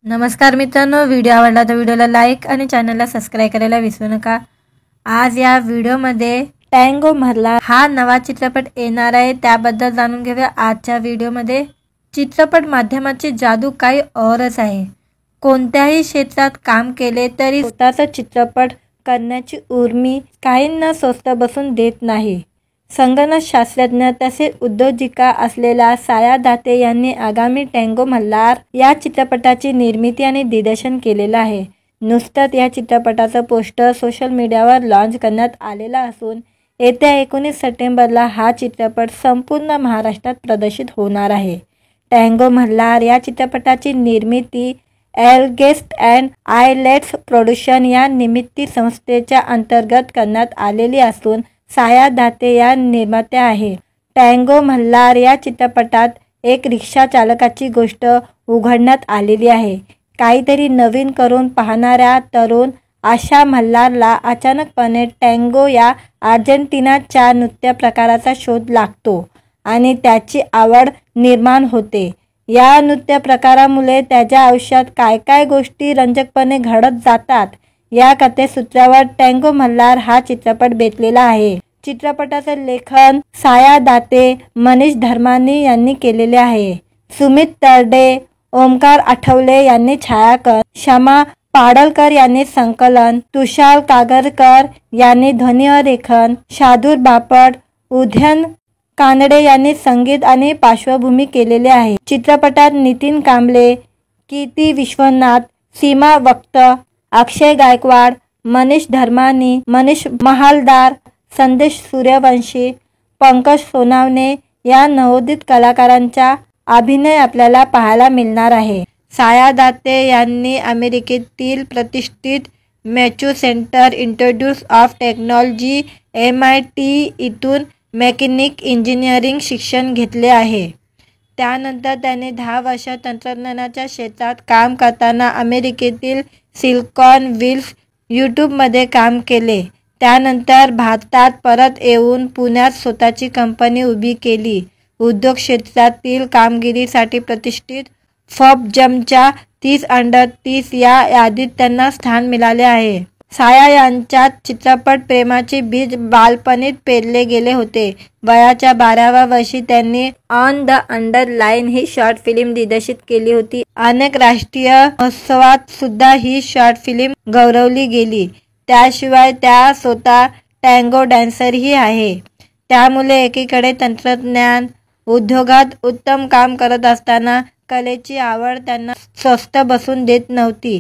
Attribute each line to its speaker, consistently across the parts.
Speaker 1: नमस्कार मित्रांनो, व्हिडिओ आवडला तर व्हिडिओला लाईक आणि चॅनलला सबस्क्राइब करायला विसरू नका। आज या व्हिडिओमध्ये टँगो मल्हार हा नवा चित्रपट येणार आहे, त्याबद्दल जाणून घेऊया आजच्या व्हिडिओमध्ये। चित्रपट माध्यमाची जादू काही औरच आहे। कोणत्याही क्षेत्रात काम केले तरी स्वतःचा चित्रपट करण्याची उर्मी काहींना स्वस्त बसून देत नाही। संगणक शास्त्रज्ञ तसेच उद्योजिका असलेल्या साया दाते यांनी आगामी टँगो मल्हार या चित्रपटाची निर्मिती आणि दिग्दर्शन केलेलं आहे। नुकतंच या चित्रपटाचं पोस्टर सोशल मीडियावर लॉन्च करण्यात आलेलं असून येत्या 19 सप्टेंबरला हा चित्रपट संपूर्ण महाराष्ट्रात प्रदर्शित होणार आहे। टँगो मल्हार या चित्रपटाची निर्मिती एलगेस्ट अँड आयलेट्स प्रोडक्शन या निर्मिती संस्थेच्या अंतर्गत करण्यात आलेली असून साया दाते या निर्मात्या आहे। टँगो मल्हार या चित्रपटात एक रिक्षा चालकाची गोष्ट उघडण्यात आलेली आहे। काहीतरी नवीन करून पाहणाऱ्या तरुण आशा मल्हारला अचानकपणे टँगो या अर्जेंटिनाच्या नृत्य प्रकाराचा शोध लागतो आणि त्याची आवड निर्माण होते। या नृत्य प्रकारामुळे त्याच्या आयुष्यात काय काय गोष्टी रंजकपणे घडत जातात, या कथेसूत्रावर टँगो मल्हार हा चित्रपट बेतलेला आहे। चित्रपटाचे लेखन साया दाते, मनीष धर्मानी यांनी केलेले आहे। सुमित तरडे, ओमकार आठवले यांनी छायाकरण, क्षमा पाडळकर यांनी संकलन, तुषार कागरकर यांनी ध्वनिरेखन, शार्दूल बापट, उदयन कानडे यांनी संगीत आणि पार्श्वभूमी केलेले आहे। चित्रपटात नितीन कांबळे, कीर्ती विश्वनाथ, सीमा वक्त, अक्षय गायकवाड, मनीष धर्मानी, मनीष महालदार, संदेश सूर्यवंशी, पंकज सोनावणे या नवोदित कलाकारांचा अभिनय आपल्याला पाहायला मिळणार आहे। साया दाते यांनी अमेरिकेतील प्रतिष्ठित Massachusetts institute of technology MIT इथून मेकॅनिकल इंजिनिअरिंग शिक्षण घेतले आहे। त्यानंतर त्याने 10 वर्ष तंत्रज्ञानाच्या क्षेत्रात काम करताना अमेरिकेतील सिलिकॉन व्हॅलीत यूट्यूबमध्ये काम केले। त्यानंतर भारतात परत येऊन पुण्यात स्वतःची कंपनी उभी केली। उद्योग क्षेत्रातील कामगिरीसाठी प्रतिष्ठित फोर्ब्सच्या 30 अंडर 30 या यादीत त्यांना स्थान मिळाले आहे। साया यांच्यात चित्रपट प्रेमाचे बीज बालपणीच पेरले गेले होते। वयाच्या 12व्या वर्षी त्यांनी on the underline he short film दिग्दर्शित केली होती। अनेक राष्ट्रीय महोत्सवात सुद्धा ही शॉर्ट फिल्म गौरवली गेली। त्याशिवाय त्या स्वतः टँगो डान्सरही आहे। त्यामुळे एकीकडे तंत्रज्ञान उद्योगात उत्तम काम करत असताना कलेची आवड त्यांना स्वस्त बसून देत नव्हती।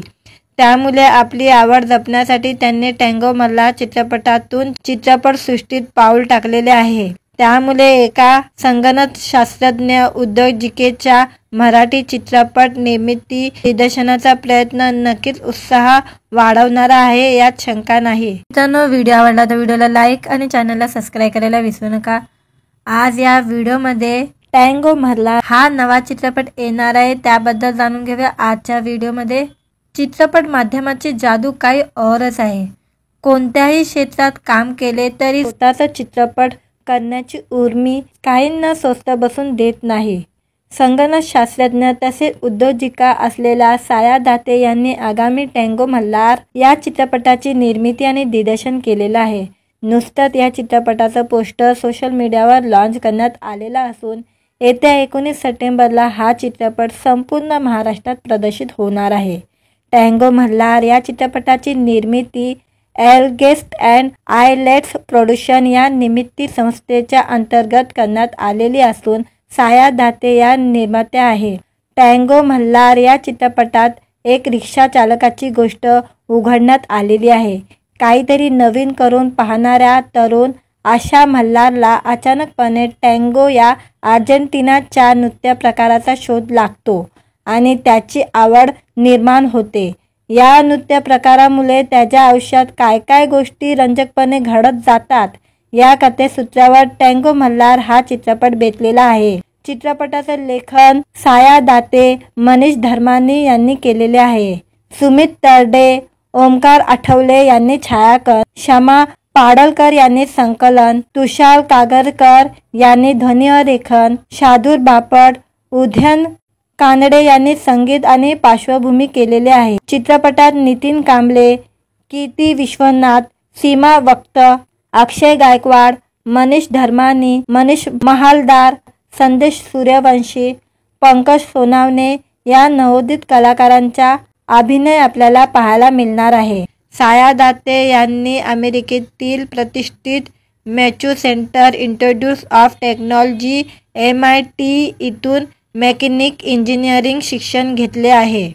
Speaker 1: त्यामुळे आपली आवड जपण्यासाठी त्यांनी टँगो मल्हार चित्रपटातून चित्रपटसृष्टीत पाऊल टाकलेले आहे। त्यामुळे एका संगणक शास्त्रज्ञ उद्योजिकेच्या मराठी चित्रपट निर्मिती दिग्दर्शनाचा प्रयत्न नक्कीच उत्साह वाढवणारा आहे, यात शंका नाही। मित्रांनो, व्हिडिओ आवडला तर व्हिडिओला लाईक आणि चॅनलला सबस्क्राइब करायला विसरू नका। आज या व्हिडिओमध्ये टँगो मल्हार हा नवा चित्रपट येणार आहे, त्याबद्दल जाणून घेऊया आजच्या व्हिडिओमध्ये। चित्रपट माध्यमाची जादू काही औरच आहे। कोणत्याही क्षेत्रात काम केले तरी स्वतःचा चित्रपट करण्याची उर्मी काहींना स्वस्त बसून देत नाही। संगणक शास्त्रज्ञ तसेच उद्योजिका असलेल्या साया दाते यांनी आगामी टँगो मल्हार या चित्रपटाची निर्मिती आणि दिग्दर्शन केलेलं आहे। नुकतंच या चित्रपटाचं पोस्टर सोशल मीडियावर लॉन्च करण्यात आलेलं असून येत्या 19 सप्टेंबरला हा चित्रपट संपूर्ण महाराष्ट्रात प्रदर्शित होणार आहे। टँगो मल्हार या चित्रपटाची निर्मिती एलगेस्ट अँड आयलेट्स प्रोडक्शन या निर्मिती संस्थेच्या अंतर्गत करण्यात आलेली असून साया दाते या निर्मात्या आहे। टँगो मल्हार या चित्रपटात एक रिक्षा चालकाची गोष्ट उघडण्यात आलेली आहे। काहीतरी नवीन करून पाहणाऱ्या तरुण आशा मल्हारला अचानकपणे टँगो या अर्जेंटिनाच्या नृत्य प्रकाराचा शोध लागतो आणि त्याची आवड निर्माण होते। या नृत्य प्रकारामुळे त्याच्या आयुष्यात काय काय गोष्टी रंजकपणे घडत जातात, या कथेसूत्रावर टँगो मल्हार हा चित्रपट बेतलेला आहे। चित्रपटाचे लेखन साया दाते, मनीष धर्मानी यांनी केलेले आहे। सुमित तरडे, ओमकार आठवले यांनी छायाकरण, क्षमा पाडळकर यांनी संकलन, तुषार कागरकर यांनी ध्वनिरेखन, शार्दूल बापट, उदयन कानडे यांनी संगीत आणि पार्श्वभूमी केलेले आहे. चित्रपटात नितीन कांबळे, कीर्ती विश्वनाथ, सीमा वक्त, अक्षय गायकवाड, मनीष धर्मानी, मनीष महालदार, संदेश सूर्यवंशी, पंकज सोनावणे या नवोदित कलाकारांचा अभिनय आपल्याला पाहायला मिळणार आहे. साया दाते यांनी अमेरिकेतील प्रतिष्ठित Massachusetts institute of technology MIT इथून मेकॅनिकल इंजिनिअरिंग शिक्षण घेतले आहे.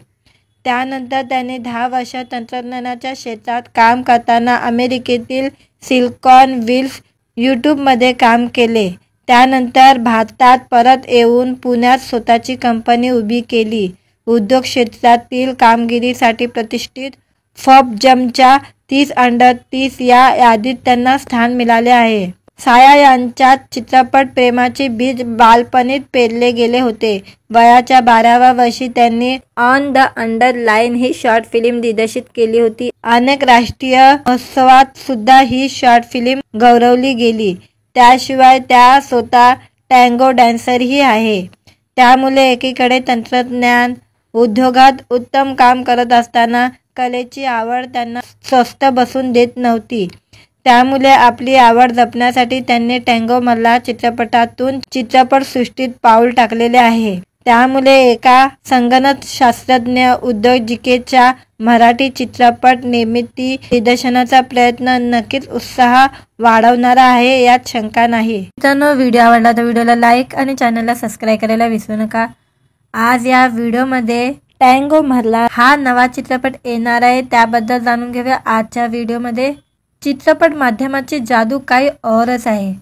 Speaker 1: त्यानंतर त्याने 10 वर्ष तंत्रज्ञानाच्या क्षेत्रात काम करताना अमेरिकेतील सिलिकॉन व्हॅलीत यूट्यूबमध्ये काम केले. त्यानंतर भारतात परत येऊन पुण्यात स्वतःची कंपनी उभी केली. उद्योग क्षेत्रातील कामगिरीसाठी प्रतिष्ठित फोर्ब्सच्या 30 अंडर 30 या यादीत त्यांना स्थान मिळाले आहे. साया यांच्या चित्रपट प्रेमाचे बीज बालपणीच पेरले गेले होते. वयाच्या 12व्या वर्षी त्यांनी on the underline he short film दिग्दर्शित केली होती. अनेक राष्ट्रीय महोत्सवात सुद्धा ही शॉर्ट फिल्म गौरवली गेली. त्याशिवाय त्या स्वतः टँगो डान्सरही आहे. त्यामुळे एकीकडे तंत्रज्ञान उद्योगात उत्तम काम करत असताना कलेची आवड त्यांना स्वस्थ बसून देत नव्हती. त्यामुळे आपली आवड जपण्यासाठी त्यांनी टँगो मधला चित्रपटातून चित्रपटसृष्टीत पाऊल टाकलेले आहे. त्यामुळे एका संगणकशास्त्रज्ञ उद्योजिकेच्या मराठी चित्रपट निर्मिती दिग्दर्शनाचा प्रयत्न नक्कीच उत्साह वाढवणारा आहे, यात शंका नाही. मित्रांनो, व्हिडिओ आवडला तर व्हिडिओला लाईक आणि चॅनलला सबस्क्राईब करायला विसरू नका. आज या व्हिडिओमध्ये टँगो मधला हा नवा चित्रपट येणार आहे, त्याबद्दल जाणून घेऊया आजच्या व्हिडिओमध्ये. चित्रपट माध्यमाची जादू काही औरच आहे.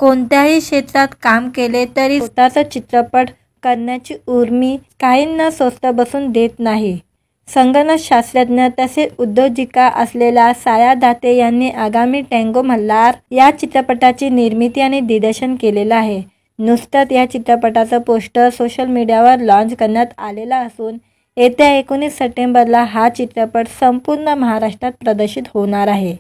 Speaker 1: कोणत्याही क्षेत्रात काम केले तरी स्वतःचा चित्रपट करण्याची उर्मी काहींना स्वस्त बसून देत नाही. संगणकशास्त्रज्ञ तसेच उद्योजिका असलेल्या साया दाते यांनी आगामी टँगो मल्हार या चित्रपटाची निर्मिती आणि दिग्दर्शन केलेलं आहे. नुकतंच या चित्रपटाचं पोस्टर सोशल मीडियावर लॉन्च करण्यात आलेला असून येत्या 19 सप्टेंबरला हा चित्रपट संपूर्ण महाराष्ट्रात प्रदर्शित होणार आहे.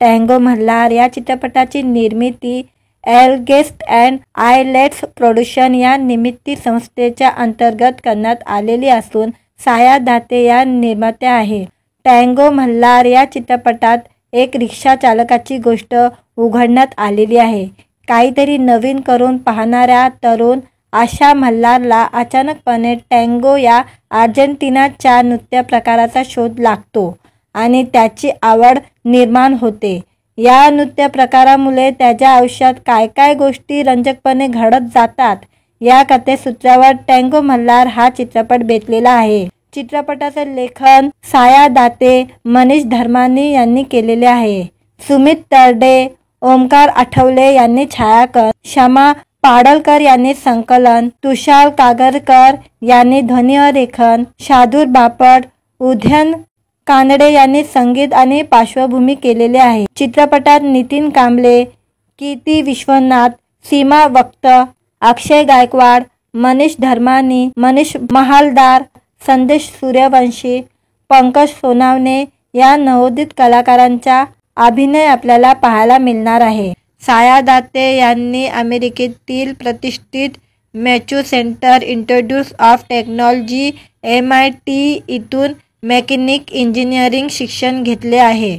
Speaker 1: टँगो मल्हार या चित्रपटाची निर्मिती एलगेस्ट अँड आयलेट्स प्रोडक्शन या निर्मिती संस्थेच्या अंतर्गत करण्यात आलेली असून साया दाते या निर्मात्या आहे. टँगो मल्हार या चित्रपटात एक रिक्षा चालकाची गोष्ट उघडण्यात आलेली आहे. काहीतरी नवीन करून पाहणाऱ्या तरुण आशा मल्हारला अचानकपणे टँगो या अर्जेंटिनाच्या नृत्य प्रकाराचा शोध लागतो आणि त्याची आवड निर्माण होते. या नृत्य प्रकारामुळे त्याच्या आयुष्यात काय काय गोष्टी रंजकपणे घडत जातात, या कथेसूत्रावर टँगो मल्हार हा चित्रपट बेतलेला आहे. चित्रपटाचं लेखन साया दाते, मनीष धर्मानी यांनी केलेले आहे. सुमित तरडे, ओमकार आठवले यांनी छायाकरण, क्षमा पाडळकर यांनी संकलन, तुषार कागरकर यांनी ध्वनिरेखन, शार्दूल बापट, उदयन कानडे यांनी संगीत आणि पार्श्वभूमी केलेले आहे. चित्रपटात नितीन कांबळे, कीर्ती विश्वनाथ, सीमा वक्त, अक्षय गायकवाड, मनीष धर्मानी, मनीष महालदार, संदेश सूर्यवंशी, पंकज सोनावणे या नवोदित कलाकारांचा अभिनय आपल्याला पाहायला मिळणार आहे. साया दाते यांनी अमेरिकेतील प्रतिष्ठित Massachusetts institute of technology MIT इथून मेकॅनिकल इंजिनिअरिंग शिक्षण घेतले आहे.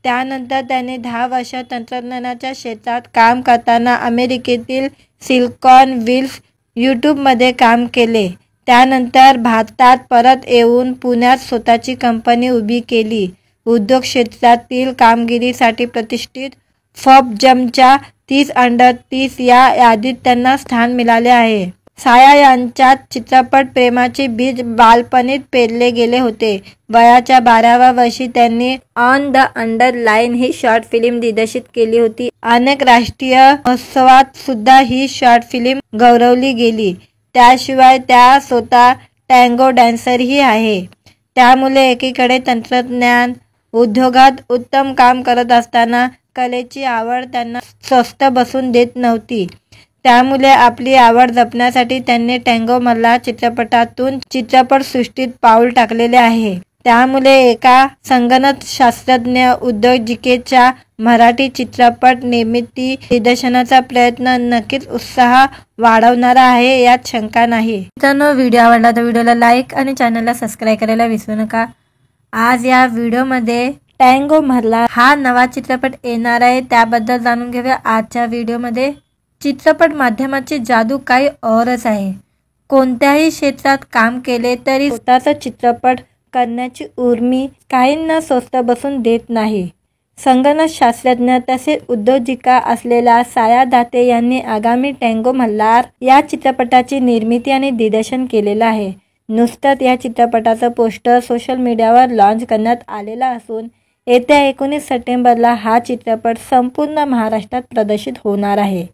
Speaker 1: त्यानंतर त्याने 10 वर्ष तंत्रज्ञानाच्या क्षेत्रात काम करताना अमेरिकेतील सिलिकॉन व्हॅलीत यूट्यूबमध्ये काम केले. त्यानंतर भारतात परत येऊन पुण्यात स्वतःची कंपनी उभी केली. उद्योग क्षेत्रातील कामगिरीसाठी प्रतिष्ठित फोर्ब्सच्या 30 अंडर 30 या यादीत त्यांना स्थान मिळाले आहे. साया यांच्या चित्रपट प्रेमाचे बीज बालपणीच पेरले गेले होते. वयाच्या 12व्या वर्षी त्यांनी on the underline he short film दिग्दर्शित केली होती. अनेक राष्ट्रीय महोत्सवात सुद्धा ही शॉर्ट फिल्म गौरवली गेली. त्याशिवाय त्या स्वतः टँगो डान्सरही आहे. त्यामुळे एकीकडे तंत्रज्ञान उद्योगात उत्तम काम करत असताना कलेची आवड त्यांना स्वस्थ बसून देत नव्हती. त्यामुळे आपली आवड जपण्यासाठी त्यांनी टँगो मधला चित्रपटातून चित्रपटसृष्टीत पाऊल टाकलेले आहे. त्यामुळे एका संगणक शास्त्रज्ञ उद्योजिकेच्या मराठी चित्रपट निर्मिती दिग्दर्शनाचा प्रयत्न नक्कीच उत्साह वाढवणारा आहे, यात शंका नाही. मित्रांनो, व्हिडिओ आवडला तर व्हिडिओला लाईक आणि चॅनलला सबस्क्राईब करायला विसरू नका. आज या व्हिडिओमध्ये टँगो मल्हार हा नवा चित्रपट येणार आहे, त्याबद्दल जाणून घेऊया आजच्या व्हिडिओमध्ये. चित्रपट माध्यमाची जादू काही औरच आहे. कोणत्याही क्षेत्रात काम केले तरी स्वतःचा चित्रपट करण्याची उर्मी काहींना स्वस्त बसून देत नाही. संगणक शास्त्रज्ञ तसेच उद्योजिका असलेल्या साया दाते यांनी आगामी टँगो मल्हार या चित्रपटाची निर्मिती आणि दिग्दर्शन केलेलं आहे. नुकतंच या चित्रपटाचं पोस्टर सोशल मीडियावर लॉन्च करण्यात आलेला असून येत्या 19 सप्टेंबरला हा चित्रपट संपूर्ण महाराष्ट्रात प्रदर्शित होणार आहे.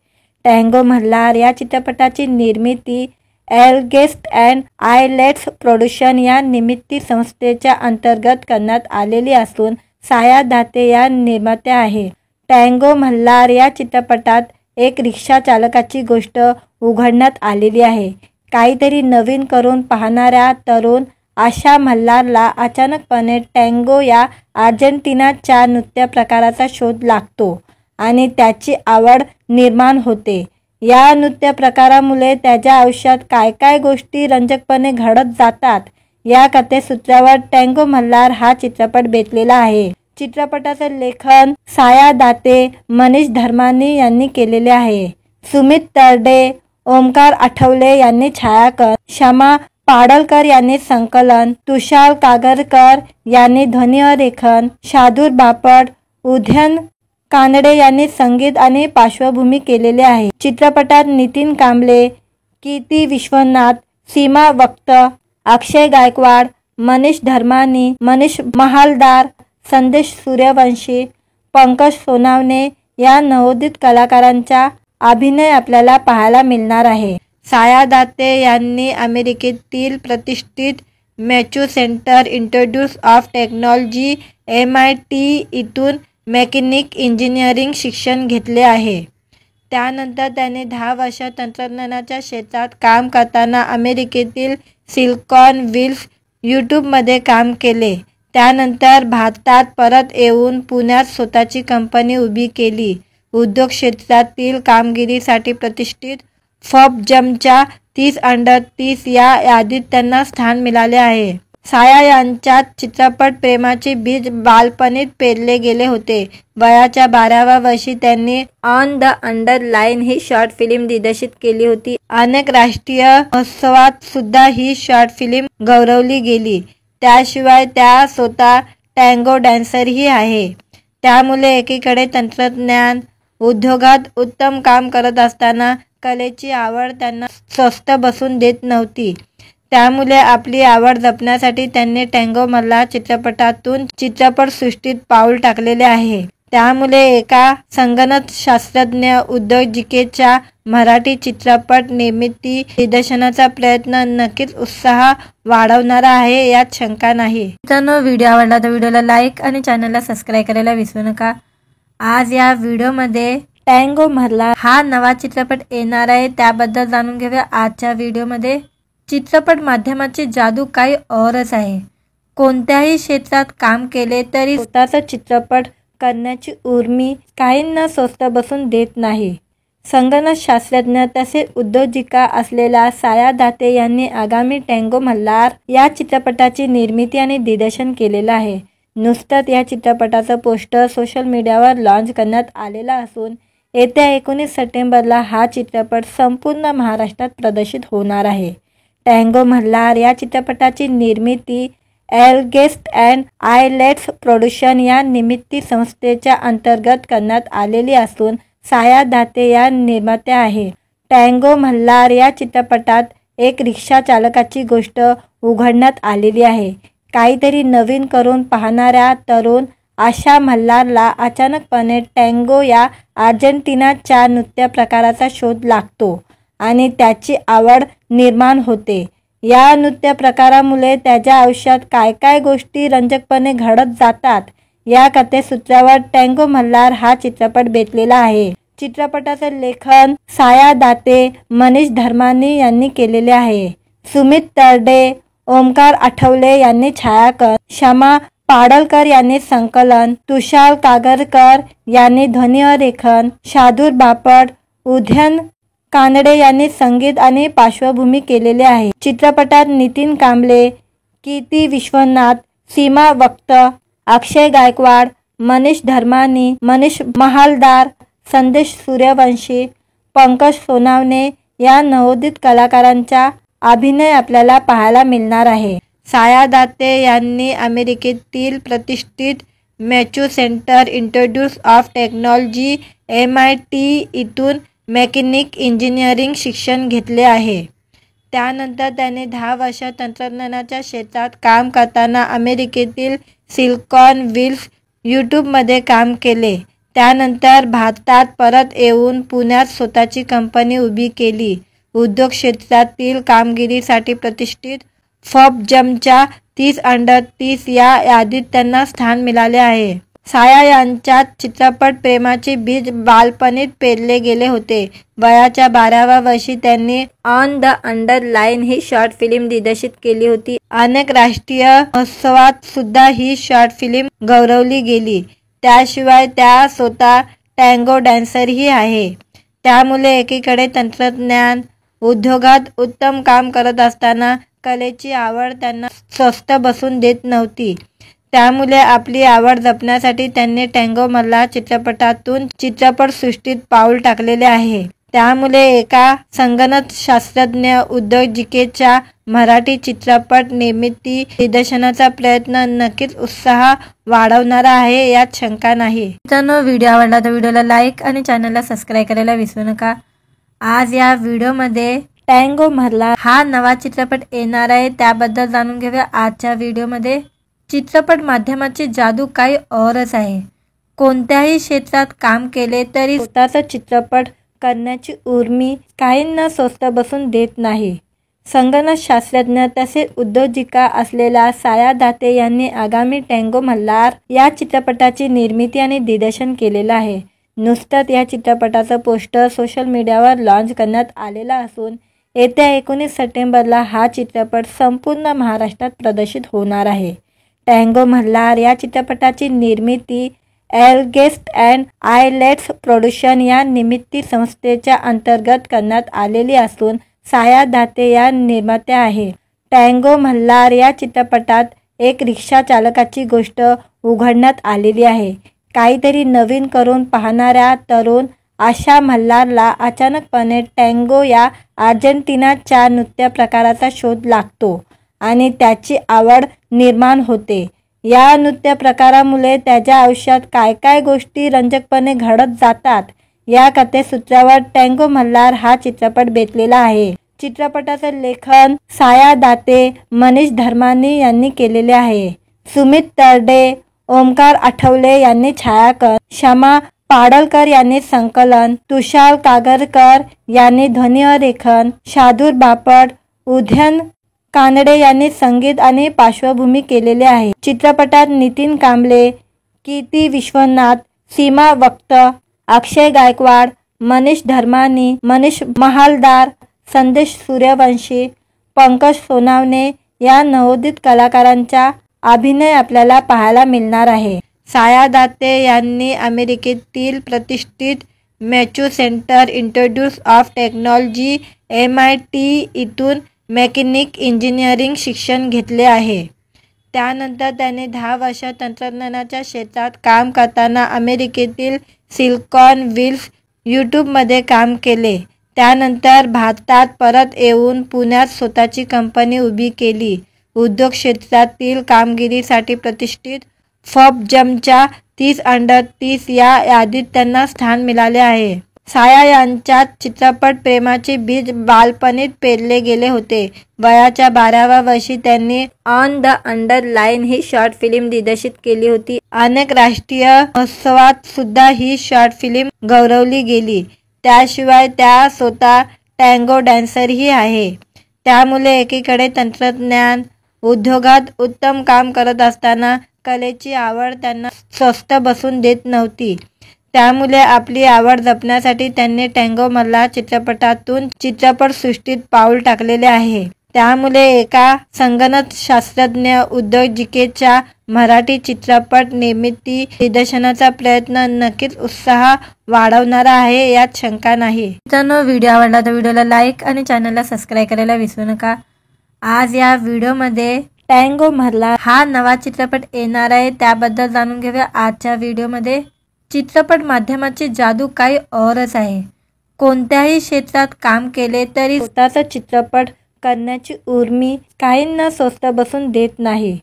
Speaker 1: टँगो मल्हार या चित्रपटाची निर्मिती एलगेस्ट अँड आयलेट्स प्रोडक्शन या निर्मिती संस्थेच्या अंतर्गत करण्यात आलेली असून साया दाते या निर्मात्या आहे. टँगो मल्हार या चित्रपटात एक रिक्षा चालकाची गोष्ट उघडण्यात आलेली आहे. काहीतरी नवीन करून पाहणाऱ्या तरुण आशा मल्हारला अचानकपणे टँगो या अर्जेंटिनाच्या नृत्य प्रकाराचा शोध लागतो आणि त्याची आवड निर्माण होते. या नृत्य प्रकारामुळे त्याच्या आयुष्यात काय काय गोष्टी रंजकपणे घडत जातात, या कथेसूत्रावर टँगो मल्हार हा चित्रपट बेतलेला आहे. चित्रपटाचं लेखन साया दाते, मनीष धर्मानी यांनी केलेले आहे. सुमित तरडे, ओमकार आठवले यांनी छायाकन, क्षमा पाडळकर यांनी संकलन, तुषार कागरकर यांनी ध्वनिरेखन, शार्दूल बापट, उदयन कानडे यांनी संगीत आणि पार्श्वभूमी केलेले आहे. चित्रपटात नितीन कांबळे, कीर्ती विश्वनाथ, सीमा वक्त, अक्षय गायकवाड, मनीष धर्मानी, मनीष महालदार, संदेश सूर्यवंशी, पंकज सोनावणे या नवोदित कलाकारांचा अभिनय आपल्याला पाहायला मिळणार आहे. साया दाते यांनी अमेरिकेतील प्रतिष्ठित Massachusetts institute of technology MIT इथून मेकॅनिकल इंजिनिअरिंग शिक्षण घेतले आहे. त्यानंतर त्याने 10 वर्ष तंत्रज्ञानाच्या क्षेत्रात काम करताना अमेरिकेतील सिलिकॉन व्हॅलीत यूट्यूबमध्ये काम केले. त्यानंतर भारतात परत येऊन पुण्यात स्वतःची कंपनी उभी केली. उद्योग क्षेत्रातील कामगिरीसाठी प्रतिष्ठित फोर्ब्सच्या 30 अंडर 30 या यादीत त्यांना स्थान मिळाले आहे. साया यांच्यात चित्रपट प्रेमाचे बीज बालपणीच पेरले गेले होते. वयाच्या 12व्या वर्षी त्यांनी on the underline he short film दिग्दर्शित केली होती. अनेक राष्ट्रीय महोत्सवात सुद्धा ही शॉर्ट फिल्म गौरवली गेली. त्याशिवाय त्या स्वतः टँगो डान्सरही आहे. त्यामुळे एकीकडे तंत्रज्ञान उद्योगात उत्तम काम करत असताना कलेची आवड त्यांना स्वस्त बसून देत नव्हती. त्यामुळे आपली आवड जपण्यासाठी त्यांनी टँगो मल्हार चित्रपटातून चित्रपटसृष्टीत पाऊल टाकलेले आहे. त्यामुळे एका संगणक शास्त्रज्ञ उद्योजिकेच्या मराठी चित्रपट निर्मिती दिग्दर्शनाचा प्रयत्न नक्कीच उत्साह वाढवणारा आहे, यात शंका नाही. मित्रांनो, व्हिडिओ आवडला तर व्हिडिओला लाईक आणि चॅनलला सबस्क्राईब करायला विसरू नका. आज या व्हिडिओमध्ये टँगो मल्हार हा नवा चित्रपट येणार आहे, त्याबद्दल जाणून घेऊया आजच्या व्हिडिओमध्ये. चित्रपट माध्यमाची जादू काही औरच आहे. कोणत्याही क्षेत्रात काम केले तरी स्वतःचा चित्रपट करण्याची उर्मी काहींना स्वस्त बसून देत नाही. संगणक शास्त्रज्ञ तसेच उद्योजिका असलेल्या साया दाते यांनी आगामी टँगो मल्हार या चित्रपटाची निर्मिती आणि दिग्दर्शन केलेलं आहे. नुकतंच या चित्रपटाचं पोस्टर सोशल मीडियावर लॉन्च करण्यात आलेला असून येत्या 19 सप्टेंबरला हा चित्रपट संपूर्ण महाराष्ट्रात प्रदर्शित होणार आहे. टँगो मल्हार या चित्रपटाची निर्मिती एलगेस्ट अँड आयलेट्स प्रोडक्शन या निर्मिती संस्थेच्या अंतर्गत करण्यात आलेली असून साया दाते या निर्मात्या आहे. टँगो मल्हार या चित्रपटात एक रिक्षा चालकाची गोष्ट उघडण्यात आलेली आहे. काहीतरी नवीन करून पाहणाऱ्या तरुण आशा मल्हारला अचानकपणे टँगो या अर्जेंटिनाच्या नृत्य प्रकाराचा शोध लागतो आणि त्याची आवड निर्माण होते. या नृत्य प्रकारामुळे त्याच्या आयुष्यात काय काय गोष्टी रंजकपणे घडत जातात, या कथेसूत्रावर टँगो मल्हार हा चित्रपट बेतलेला आहे. चित्रपटाचं लेखन साया दाते, मनीष धर्मानी यांनी केलेले आहे. सुमित तरडे, ओमकार आठवले यांनी छायाकरण, शमा पाडळकर यांनी संकलन, तुषार कागरकर यांनी ध्वनिरेखन, शार्दूल बापट, उदयन कानडे यांनी संगीत आणि पार्श्वभूमी केलेले आहे. चित्रपटात नितीन कांबळे, कीर्ती विश्वनाथ, सीमा वक्त, अक्षय गायकवाड, मनीष धर्मानी, मनीष महालदार, संदेश सूर्यवंशी, पंकज सोनावणे या नवोदित कलाकारांचा अभिनय आपल्याला पाहायला मिळणार आहे. साया दाते यांनी अमेरिकेतील प्रतिष्ठित Massachusetts institute of technology MIT इथून मेकॅनिकल इंजिनिअरिंग शिक्षण घेतले आहे. त्यानंतर त्याने 10 वर्ष तंत्रज्ञानाच्या क्षेत्रात काम करताना अमेरिकेतील सिलिकॉन व्हॅलीत यूट्यूबमध्ये काम केले. त्यानंतर भारतात परत येऊन पुण्यात स्वतःची कंपनी उभी केली. उद्योग क्षेत्रातील कामगिरीसाठी प्रतिष्ठित फोर्ब्सच्या 30 अंडर 30 या यादीत त्यांना स्थान मिळाले आहे. साया यांच्या चित्रपट प्रेमाचे बीज बालपणीत पेरले गेले होते. वयाच्या 12व्या वर्षी त्यांनी on the underline he short film दिग्दर्शित केली होती. अनेक राष्ट्रीय महोत्सवात सुद्धा ही शॉर्ट फिल्म गौरवली गेली. त्याशिवाय त्या स्वतः टँगो डान्सरही आहे. त्यामुळे एकीकडे तंत्रज्ञान उद्योगात उत्तम काम करत असताना कलेची आवड त्यांना स्वस्थ बसून देत नव्हती. त्यामुळे आपली आवड जपण्यासाठी त्यांनी टँगो मधला चित्रपटातून चित्रपटसृष्टीत पाऊल टाकलेले आहे. त्यामुळे एका संगणकशास्त्रज्ञ उद्योजिकेच्या मराठी चित्रपट निर्मिती दिग्दर्शनाचा प्रयत्न नक्कीच उत्साह वाढवणारा आहे, यात शंका नाही. मित्रांनो, व्हिडिओ आवडला तर व्हिडिओला लाईक आणि चॅनलला सबस्क्राईब करायला विसरू नका. आज या व्हिडिओमध्ये टँगो मधला हा नवा चित्रपट येणार आहे, त्याबद्दल जाणून घेऊया आजच्या व्हिडिओमध्ये. चित्रपट माध्यमाची जादू काही औरच आहे. कोणत्याही क्षेत्रात काम केले तरी स्वतःचा चित्रपट करण्याची उर्मी काहींना स्वस्त बसून देत नाही. संगणकशास्त्रज्ञ तसेच उद्योजिका असलेल्या साया दाते यांनी आगामी टँगो मल्हार या चित्रपटाची निर्मिती आणि दिग्दर्शन केलेलं आहे. नुकतंच या चित्रपटाचं पोस्टर सोशल मीडियावर लॉन्च करण्यात आलेला असून येत्या 19 सप्टेंबरला हा चित्रपट संपूर्ण महाराष्ट्रात प्रदर्शित होणार आहे. टँगो मल्हार या चित्रपटाची निर्मिती एलगेस्ट अँड आयलेट्स प्रोडक्शन या निर्मिती संस्थेच्या अंतर्गत करण्यात आलेली असून साया दाते या निर्मात्या आहे. टँगो मल्हार या चित्रपटात एक रिक्षा चालकाची गोष्ट उघडण्यात आलेली आहे. काहीतरी नवीन करून पाहणाऱ्या तरुण आशा मल्हारला अचानकपणे टँगो या अर्जेंटिनाच्या नृत्य प्रकाराचा शोध लागतो आणि त्याची आवड निर्माण होते. या नृत्य प्रकारामुळे त्याच्या आयुष्यात काय काय गोष्टी रंजकपणे घडत जातात, या कथेसूत्रावर टँगो मल्हार हा चित्रपट बेतलेला आहे. चित्रपटाचं लेखन साया दाते, मनीष धर्मानी यांनी केलेले आहे. सुमित तरडे, ओमकार आठवले यांनी छायाकरण, शमा पाडळकर यांनी संकलन, तुषार कागरकर यांनी ध्वनिरेखन, शार्दूल बापट, उदयन कानडे यांनी संगीत आणि पार्श्वभूमी केलेले आहे. चित्रपटात नितीन कांबळे, कीर्ती विश्वनाथ, सीमा वक्त, अक्षय गायकवाड, मनीष धर्मानी, मनीष महालदार, संदेश सूर्यवंशी, पंकज सोनावणे या नवोदित कलाकारांचा अभिनय आपल्याला पाहायला मिळणार आहे. साया दाते यांनी अमेरिकेतील प्रतिष्ठित Massachusetts institute of technology MIT इथून मेकॅनिकल इंजिनिअरिंग शिक्षण घेतले आहे. त्यानंतर त्याने 10 वर्ष तंत्रज्ञानाच्या क्षेत्रात काम करताना अमेरिकेतील सिलिकॉन व्हॅलीत यूट्यूबमध्ये काम केले. त्यानंतर भारतात परत येऊन पुण्यात स्वतःची कंपनी उभी केली. उद्योग क्षेत्रातील कामगिरीसाठी प्रतिष्ठित फोर्ब्सच्या 30 अंडर 30 या यादीत त्यांना स्थान मिळाले आहे. साया यांच्या चित्रपट प्रेमाचे बीज बालपणीत पेरले गेले होते. वयाच्या 12व्या वर्षी त्यांनी on the underline he short film दिग्दर्शित केली होती. अनेक राष्ट्रीय महोत्सवात सुद्धा ही शॉर्ट फिल्म गौरवली गेली. त्याशिवाय त्या स्वतः टँगो डान्सरही आहे. त्यामुळे एकीकडे तंत्रज्ञान उद्योगात उत्तम काम करत असताना कलेची आवड त्यांना स्वस्थ बसून देत नव्हती. त्यामुळे आपली आवड जपण्यासाठी त्यांनी टँगो मधला चित्रपटातून चित्रपटसृष्टीत पाऊल टाकलेले आहे. त्यामुळे एका संगणक शास्त्रज्ञ उद्योजिकेच्या मराठी चित्रपट निर्मिती दिग्दर्शनाचा प्रयत्न नक्कीच उत्साह वाढवणारा आहे, यात शंका नाही. मित्रांनो, व्हिडिओ आवडला तर व्हिडिओला लाईक आणि चॅनलला सबस्क्राईब करायला विसरू नका. आज या व्हिडिओमध्ये टँगो मधला हा नवा चित्रपट येणार आहे, त्याबद्दल जाणून घेऊया आजच्या व्हिडिओमध्ये. चित्रपट माध्यमाची जादू काही औरच आहे. कोणत्याही क्षेत्रात काम केले तरी स्वतःचा चित्रपट करण्याची उर्मी काहींना स्वस्त बसून देत नाही.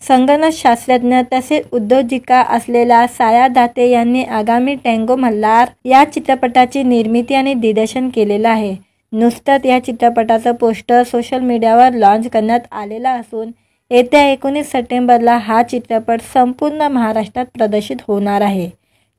Speaker 1: संगणक शास्त्रज्ञ तसेच उद्योजिका असलेल्या साया दाते यांनी आगामी टँगो मल्हार या चित्रपटाची निर्मिती आणि दिग्दर्शन केलेलं आहे. नुकतंच या चित्रपटाचं पोस्टर सोशल मीडियावर लॉन्च करण्यात आलेला असून येत्या 19 सप्टेंबरला हा चित्रपट संपूर्ण महाराष्ट्रात प्रदर्शित होणार आहे.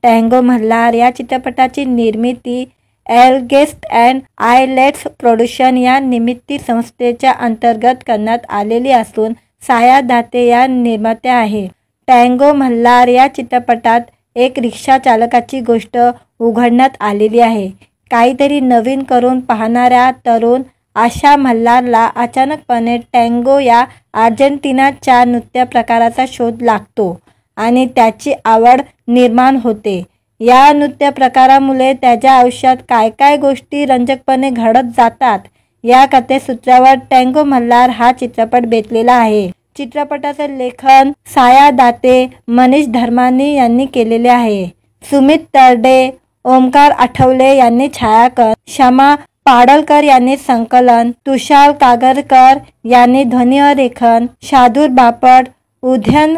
Speaker 1: टँगो मल्हार या चित्रपटाची निर्मिती एलगेस्ट अँड आयलेट्स प्रोडक्शन या निर्मिती संस्थेच्या अंतर्गत करण्यात आलेली असून साया दाते या निर्मात्या आहे. टँगो मल्हार या चित्रपटात एक रिक्षा चालकाची गोष्ट उघडण्यात आलेली आहे. काहीतरी नवीन करून पाहणाऱ्या तरुण आशा मल्हारला अचानकपणे टँगो या अर्जेंटिनाच्या नृत्य प्रकाराचा शोध लागतो आणि त्याची आवड निर्माण होते. या नृत्य प्रकारामुळे त्याच्या आयुष्यात काय काय गोष्टी रंजकपणे घडत जातात, या कथेसूत्रावर टँगो मल्हार हा चित्रपट बेतलेला आहे. चित्रपटाचे लेखन साया दाते, मनीष धर्मानी यांनी केलेले आहे. सुमित तरडे, ओमकार आठवले यांनी छायाकन, क्षमा पाडळकर यांनी संकलन, तुषार कागरकर यांनी ध्वनिरेखन, शार्दूल बापट, उदयन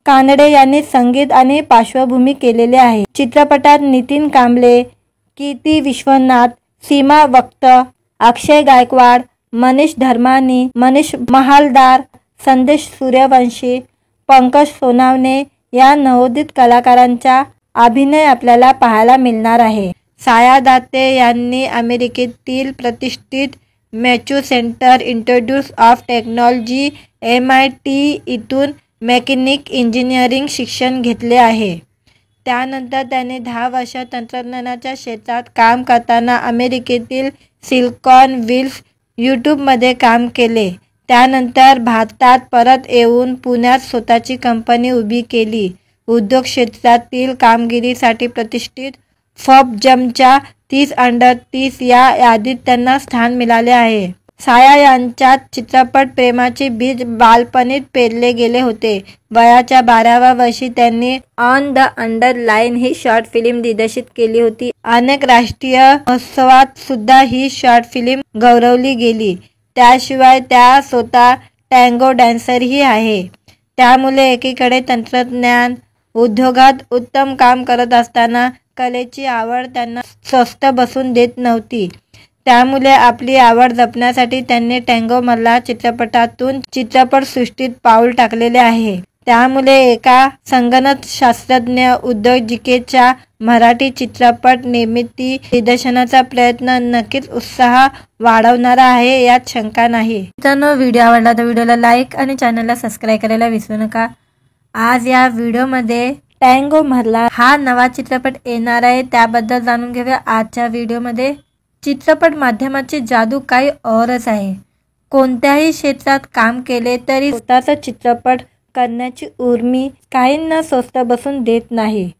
Speaker 1: कानडे यांनी संगीत आणि पार्श्वभूमी केलेले आहे. चित्रपटात नितीन कांबळे, कीर्ती विश्वनाथ, सीमा वक्त, अक्षय गायकवाड, मनीष धर्मानी, मनीष महालदार, संदेश सूर्यवंशी, पंकज सोनावणे या नवोदित कलाकारांचा अभिनय आपल्याला पाहायला मिळणार आहे. साया दाते यांनी अमेरिकेतील प्रतिष्ठित Massachusetts institute of technology MIT इथून मेकॅनिकल इंजिनिअरिंग शिक्षण घेतले आहे. त्यानंतर त्याने 10 वर्ष तंत्रज्ञानाच्या क्षेत्रात काम करताना अमेरिकेतील सिलिकॉन व्हॅलीत यूट्यूबमध्ये काम केले. त्यानंतर भारतात परत येऊन पुण्यात स्वतःची कंपनी उभी केली. उद्योग क्षेत्रातील कामगिरीसाठी प्रतिष्ठित फोर्ब्सच्या 30 अंडर 30 या यादीत त्यांना स्थान मिळाले आहे. साया यांच्यात चित्रपट प्रेमाचे बीज बालपणीच पेरले गेले होते. वयाच्या 12व्या वर्षी त्यांनी on the underline he short film दिग्दर्शित केली होती. अनेक राष्ट्रीय महोत्सवात सुद्धा ही शॉर्ट फिल्म गौरवली गेली. त्याशिवाय त्या स्वतः टँगो डान्सरही आहे. त्यामुळे एकीकडे तंत्रज्ञान उद्योगात उत्तम काम करत असताना कलेची आवड त्यांना स्वस्त बसून देत नव्हती. त्यामुळे आपली आवड जपण्यासाठी त्यांनी टँगो मल्हार चित्रपटातून चित्रपटसृष्टीत पाऊल टाकलेले आहे. त्यामुळे एका संगणक शास्त्रज्ञ उद्योजिकेच्या मराठी चित्रपट निर्मिती दिग्दर्शनाचा प्रयत्न नक्कीच उत्साह वाढवणारा आहे, यात शंका नाही. मित्रांनो, व्हिडिओ आवडला तर व्हिडिओला लाईक आणि चॅनलला सबस्क्राईब करायला विसरू नका. आज या व्हिडिओमध्ये टँगो मधला हा नवा चित्रपट येणार आहे, त्याबद्दल जाणून घेऊया आजच्या व्हिडिओमध्ये. चित्रपट माध्यमाची जादू काही औरच आहे. कोणत्याही क्षेत्रात काम केले तरी स्वतःचा चित्रपट करण्याची उर्मी काहींना स्वस्त बसून देत नाही.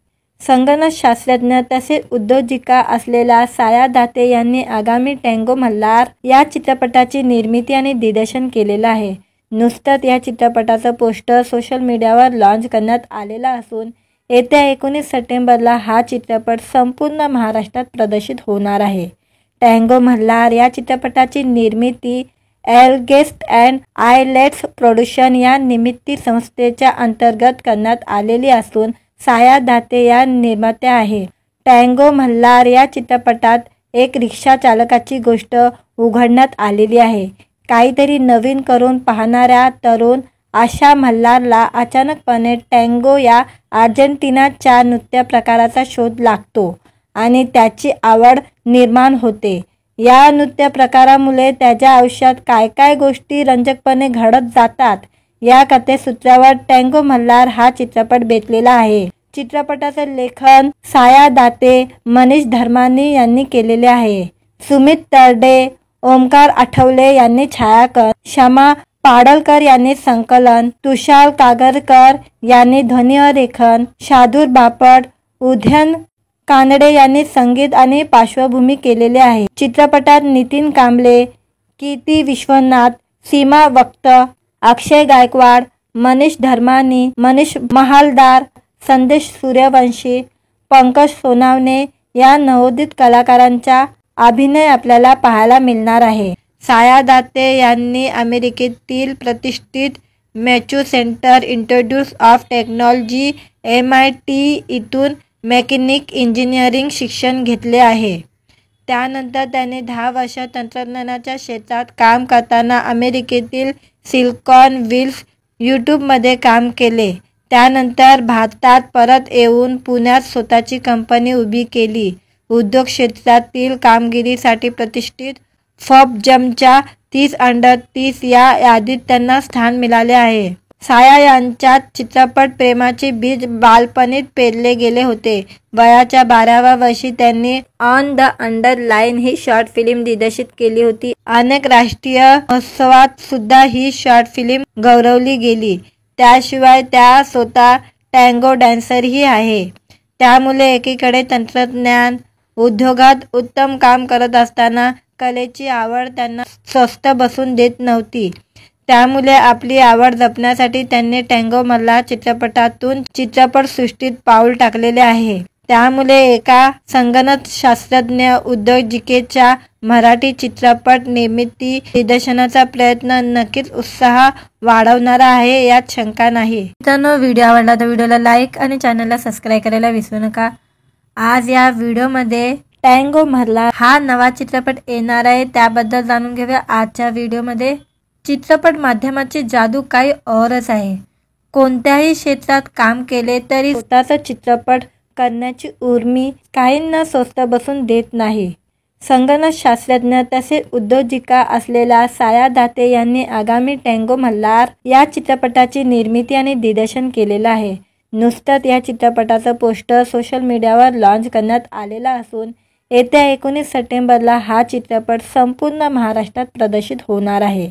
Speaker 1: संगणक शास्त्रज्ञ तसेच उद्योजिका असलेल्या साया दाते यांनी आगामी टँगो मल्हार या चित्रपटाची निर्मिती आणि दिग्दर्शन केलेलं आहे. नुकतंच या चित्रपटाचं पोस्टर सोशल मीडियावर लॉन्च करण्यात आलेलं असून येत्या 19 सप्टेंबरला हा चित्रपट संपूर्ण महाराष्ट्रात प्रदर्शित होणार आहे. टँगो मल्हार या चित्रपटाची निर्मिती एलगेस्ट अँड आयलेट्स प्रोडक्शन या निर्मिती संस्थेच्या अंतर्गत करण्यात आलेली असून साया दाते या निर्मात्या आहे. टँगो मल्हार या चित्रपटात एक रिक्षा चालकाची गोष्ट उघडण्यात आलेली आहे. काहीतरी नवीन करून पाहणाऱ्या तरुण आशा मल्हारला अचानकपणे टँगो या अर्जेंटिनाच्या नृत्य प्रकाराचा शोध लागतो आणि त्याची आवड निर्माण होते. या नृत्य प्रकारामुळे त्याच्या आयुष्यात काय काय गोष्टी रंजकपणे घडत जातात, या कथेसूत्रावर टँगो मल्हार हा चित्रपट बेतलेला आहे. चित्रपटाचे लेखन साया दाते, मनीष धर्मानी यांनी केलेले आहे. सुमित तरडे, ओमकार आठवले यांनी छायाकन, शमा पाडळकर यांनी संकलन, तुषार कागरकर यांनी ध्वनिरेखन, शार्दूल बापट, उदयन कानडे यांनी संगीत आणि पार्श्वभूमी केलेले आहे. चित्रपटात नितीन कांबळे, कीर्ती विश्वनाथ, सीमा वक्त, अक्षय गायकवाड, मनीष धर्मानी, मनीष महालदार, संदेश सूर्यवंशी, पंकज सोनावणे या नवोदित कलाकारांचा अभिनय आपल्याला पाहायला मिळणार आहे. साया दाते यांनी अमेरिकेतील प्रतिष्ठित Massachusetts institute of technology MIT इथून मेकॅनिकल इंजिनिअरिंग शिक्षण घेतले आहे. त्यानंतर त्याने 10 वर्ष तंत्रज्ञानाच्या क्षेत्रात काम करताना अमेरिकेतील सिलिकॉन व्हॅली यूट्यूबमध्ये काम केले. त्यानंतर भारतात परत येऊन पुण्यात स्वतःची कंपनी उभी केली. उद्योग क्षेत्रातील कामगिरीसाठी प्रतिष्ठित फोर्ब्सच्या 30 अंडर 30 या यादीत त्यांना स्थान मिळाले आहे. साया यांच्या चित्रपट प्रेमाचे बीज बालपणीच पेरले गेले होते. वयाच्या 12व्या वर्षी त्यांनी on the underline he short film दिग्दर्शित केली होती. अनेक राष्ट्रीय महोत्सवात सुद्धा ही शॉर्ट फिल्म गौरवली गेली. त्याशिवाय त्या स्वतः टँगो डान्सरही आहे. त्यामुळे एकीकडे तंत्रज्ञान उद्योगात उत्तम काम करत असताना कलेची आवड त्यांना स्वस्थ बसून देत नव्हती. त्यामुळे आपली आवड जपण्यासाठी त्यांनी टँगो मल्हार चित्रपटातून चित्रपटसृष्टीत पाऊल टाकलेले आहे. त्यामुळे एका संगणकशास्त्रज्ञ उद्योजिकेच्या मराठी चित्रपट निर्मिती दिग्दर्शनाचा प्रयत्न नक्कीच उत्साह वाढवणारा आहे, यात शंका नाही. मित्रांनो, व्हिडिओ आवडला तर व्हिडिओला लाईक आणि चॅनलला सबस्क्राईब करायला विसरू नका. आज या व्हिडिओमध्ये टँगो मल्हार हा नवा चित्रपट येणार आहे, त्याबद्दल जाणून घेऊया आजच्या व्हिडिओमध्ये. चित्रपट माध्यमाची जादू काही औरच आहे. कोणत्याही क्षेत्रात काम केले तरी स्वतःचा चित्रपट करण्याची उर्मी काहींना स्वस्त बसून देत नाही. संगणकशास्त्रज्ञ तसेच उद्योजिका असलेल्या साया दाते यांनी आगामी टँगो मल्हार या चित्रपटाची निर्मिती आणि दिग्दर्शन केलेलं आहे. नुसतंच या चित्रपटाचं पोस्टर सोशल मीडियावर लॉन्च करण्यात आलेला असून येत्या 19 सप्टेंबरला हा चित्रपट संपूर्ण महाराष्ट्रात प्रदर्शित होणार आहे.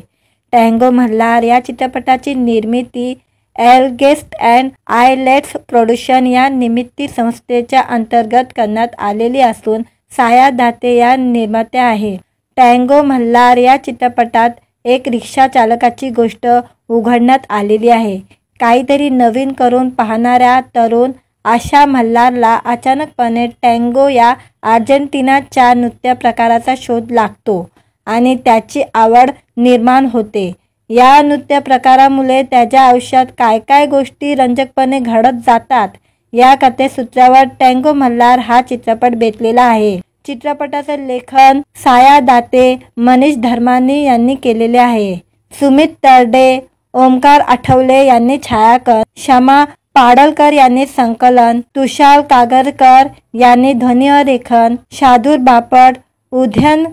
Speaker 1: टँगो मल्हार या चित्रपटाची निर्मिती एलगेस्ट अँड आयलेट्स प्रोडक्शन या निर्मिती संस्थेच्या अंतर्गत करण्यात आलेली असून साया दाते या निर्मात्या आहे. टँगो मल्हार या चित्रपटात एक रिक्षा चालकाची गोष्ट उघडण्यात आलेली आहे. काहीतरी नवीन करून पाहणाऱ्या तरुण आशा मल्हारला अचानकपणे टँगो या अर्जेंटिनाच्या नृत्य प्रकाराचा शोध लागतो आणि त्याची आवड निर्माण होते. या नृत्य प्रकारामुळे त्याच्या आयुष्यात काय काय गोष्टी रंजकपणे घडत जातात, या कथेसूत्रावर टँगो मल्हार हा चित्रपट बेतलेला आहे. चित्रपटाचं लेखन साया दाते, मनीष धर्मानी यांनी केलेले आहे. सुमित तरडे, ओमकार आठवले यांनी छायाकन, शमा पाडळकर यांनी संकलन, तुषार कागरकर यांनी ध्वनिरेखन, शार्दूल बापट, उदयन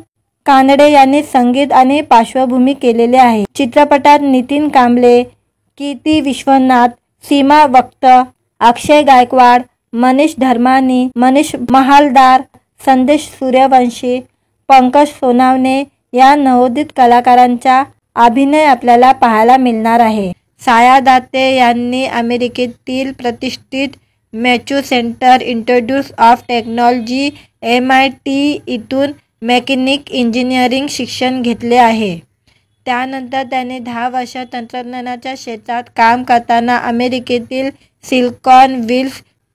Speaker 1: कानडे यांनी संगीत आणि पार्श्वभूमी केलेले आहे. चित्रपटात नितीन कांबळे, कीर्ती विश्वनाथ, सीमा वक्त, अक्षय गायकवाड, मनीष धर्मानी, मनीष महालदार, संदेश सूर्यवंशी, पंकज सोनावणे या नवोदित कलाकारांचा अभिनय आपल्याला पाहायला मिळणार आहे. साया दाते यांनी अमेरिकेतील प्रतिष्ठित Massachusetts institute of technology MIT इथून मेकॅनिकल इंजिनिअरिंग शिक्षण घेतले आहे. त्यानंतर त्याने 10 वर्ष तंत्रज्ञानाच्या क्षेत्रात काम करताना अमेरिकेतील सिलिकॉन व्हॅली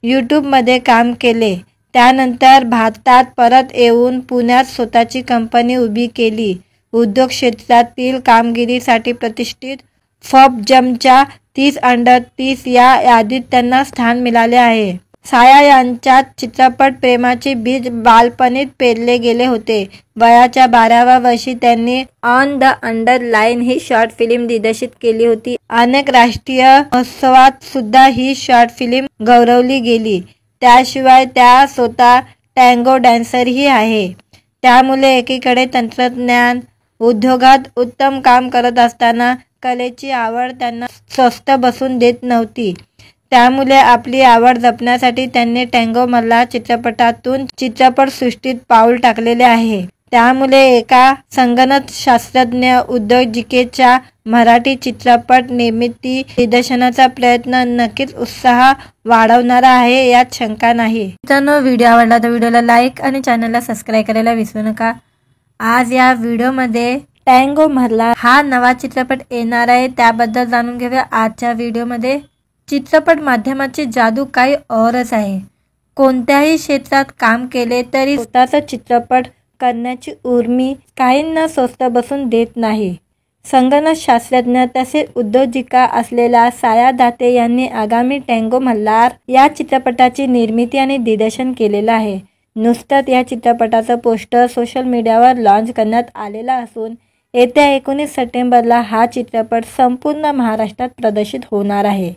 Speaker 1: यूट्यूबमध्ये काम केले. त्यानंतर भारतात परत येऊन पुण्यात स्वतःची कंपनी उभी केली. उद्योग क्षेत्रातील कामगिरीसाठी प्रतिष्ठित फोर्ब्सच्या 30 अंडर 30 या यादीत त्यांना स्थान मिळाले आहे. साया यांच्या चित्रपट प्रेमाचे बीज बालपणीच पेरले गेले होते. वयाच्या 12व्या वर्षी त्यांनी on the underline he short film दिग्दर्शित केली होती. अनेक राष्ट्रीय महोत्सवात सुद्धा ही शॉर्ट फिल्म गौरवली गेली. त्याशिवाय त्या स्वतः टँगो डान्सरही आहे. त्यामुळे एकीकडे तंत्रज्ञान उद्योगात उत्तम काम करत असताना कलेची आवड त्यांना स्वस्थ बसून देत नव्हती. त्यामुळे आपली आवड जपण्यासाठी त्यांनी टँगो मल्हार चित्रपटातून चित्रपटसृष्टीत पाऊल टाकलेले आहे. त्यामुळे एका संगणक शास्त्रज्ञ उद्योजिकेच्या मराठी चित्रपट निर्मिती दिग्दर्शनाचा प्रयत्न नक्कीच उत्साह वाढवणारा आहे, यात शंका नाही. मित्रांनो, व्हिडिओ आवडला तर व्हिडिओला लाईक आणि चॅनलला सबस्क्राईब करायला विसरू नका. आज या व्हिडिओमध्ये टँगो मल्हार हा नवा चित्रपट येणार आहे, त्याबद्दल जाणून घेऊया आजच्या व्हिडिओमध्ये. चित्रपट माध्यमाची जादू काही औरच आहे. कोणत्याही क्षेत्रात काम केले तरी स्वतःचा चित्रपट करण्याची उर्मी काहींना स्वस्त बसून देत नाही. संगणक शास्त्रज्ञ तसेच उद्योजिका असलेल्या साया दाते यांनी आगामी टँगो मल्हार या चित्रपटाची निर्मिती आणि दिग्दर्शन केलेलं आहे. नुकतंच या चित्रपटाचं पोस्टर सोशल मीडियावर लॉन्च करण्यात आलेला असून येत्या 19 सप्टेंबरला हा चित्रपट संपूर्ण महाराष्ट्रात प्रदर्शित होणार आहे.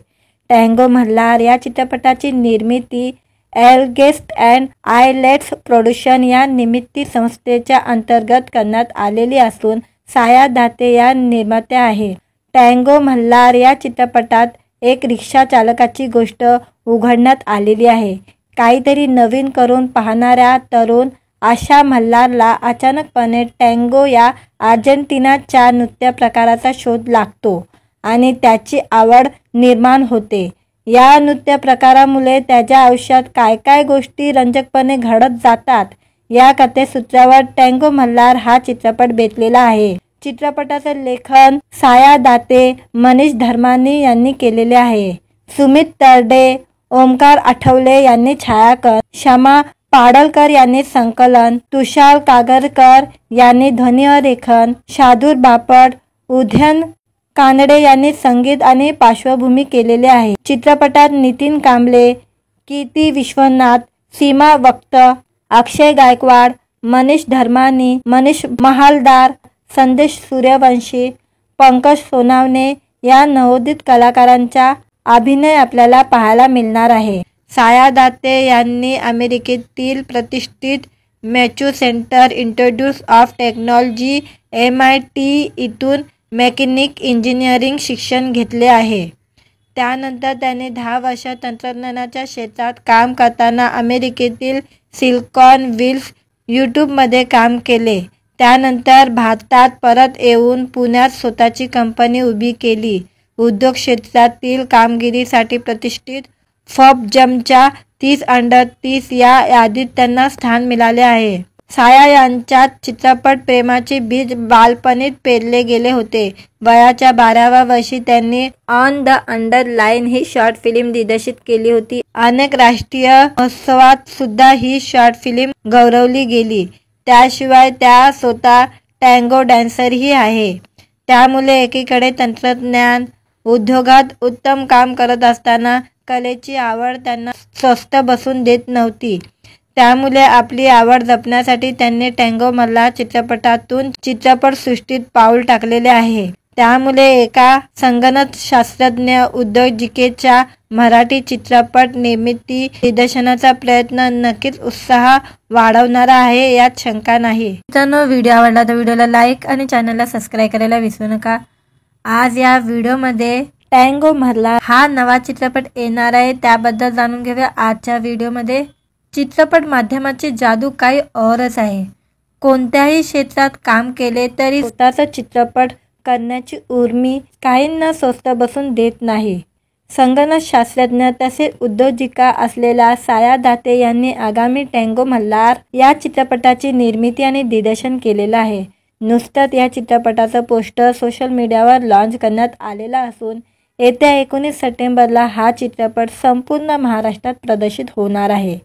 Speaker 1: टँगो मल्हार या चित्रपटाची निर्मिती एलगेस्ट अँड आयलेट्स प्रोडक्शन या निर्मिती संस्थेच्या अंतर्गत करण्यात आलेली असून साया दाते या निर्मात्या आहे. टँगो मल्हार या चित्रपटात एक रिक्षा चालकाची गोष्ट उघडण्यात आलेली आहे. काहीतरी नवीन करून पाहणाऱ्या तरुण आशा मल्हारला अचानकपणे टँगो या अर्जेंटिनाच्या नृत्य प्रकाराचा शोध लागतो आणि त्याची आवड निर्माण होते. या नृत्य प्रकारामुळे त्याच्या आयुष्यात काय काय गोष्टी रंजकपणे घडत जातात, या कथेसूत्रावर टँगो मल्हार हा चित्रपट बेतलेला आहे. चित्रपटाचं लेखन साया दाते, मनीष धर्मानी यांनी केलेले आहे. सुमित तरडे, ओमकार आठवले यांनी छायाकरण, क्षमा पाडळकर यांनी संकलन, तुषार कागरकर यांनी ध्वनिरेखन, शार्दूल बापट, उदयन कानडे यांनी संगीत आणि पार्श्वभूमी केलेले आहे. चित्रपटात नितीन कांबळे, कीर्ती विश्वनाथ, सीमा वक्त, अक्षय गायकवाड, मनीष धर्मानी, मनीष महालदार, संदेश सूर्यवंशी, पंकज सोनावणे या नवोदित कलाकारांचा अभिनय आपल्याला पाहायला मिळणार आहे. साया दाते यांनी अमेरिकेतील प्रतिष्ठित Massachusetts institute of technology MIT इथून मेकॅनिकल इंजिनिअरिंग शिक्षण घेतले आहे. त्यानंतर त्याने 10 वर्ष तंत्रज्ञानाच्या क्षेत्रात काम करताना अमेरिकेतील सिलिकॉन व्हॅलीत यूट्यूबमध्ये काम केले. त्यानंतर भारतात परत येऊन पुण्यात स्वतःची कंपनी उभी केली. उद्योग क्षेत्रातील कामगिरीसाठी प्रतिष्ठित फोर्ब्सच्या 30 अंडर 30 या यादीत त्यांना स्थान मिळाले आहे. साया यांच्यात चित्रपट प्रेमाचे बीज बालपणीच पेरले गेले होते. वयाच्या 12व्या वर्षी त्यांनी on the underline he short film दिग्दर्शित केली होती. अनेक राष्ट्रीय महोत्सवात सुद्धा ही शॉर्ट फिल्म गौरवली गेली. त्याशिवाय त्या स्वतः टँगो डान्सरही आहे. त्यामुळे एकीकडे तंत्रज्ञान उद्योगात उत्तम काम करत असताना कलेची आवड त्यांना स्वस्त बसून देत नव्हती. त्यामुळे आपली आवड जपण्यासाठी त्यांनी टँगो मल्हार चित्रपटातून चित्रपटसृष्टीत पाऊल टाकलेले आहे. त्यामुळे एका संगणक शास्त्रज्ञ उद्योजिकेच्या मराठी चित्रपट निर्मिती दिग्दर्शनाचा प्रयत्न नक्कीच उत्साह वाढवणारा आहे, यात शंका नाही. मित्रांनो, व्हिडिओ आवडला तर व्हिडिओला लाईक आणि चॅनलला सबस्क्राईब करायला विसरू नका. आज या व्हिडिओमध्ये टँगो मल्हार हा नवा चित्रपट येणार आहे, त्याबद्दल जाणून घेऊया आजच्या व्हिडिओमध्ये. चित्रपट माध्यमाची जादू काही औरच आहे. कोणत्याही क्षेत्रात काम केले तरी स्वतःचा चित्रपट करण्याची उर्मी काहींना स्वस्त बसून देत नाही. संगणक शास्त्रज्ञ तसेच उद्योजिका असलेल्या साया दाते यांनी आगामी टँगो मल्हार या चित्रपटाची निर्मिती आणि दिग्दर्शन केलेलं आहे. नुकतंच या चित्रपटाचं पोस्टर सोशल मीडियावर लॉन्च करण्यात आलेला असून येत्या 19 सप्टेंबरला हा चित्रपट संपूर्ण महाराष्ट्रात प्रदर्शित होणार आहे.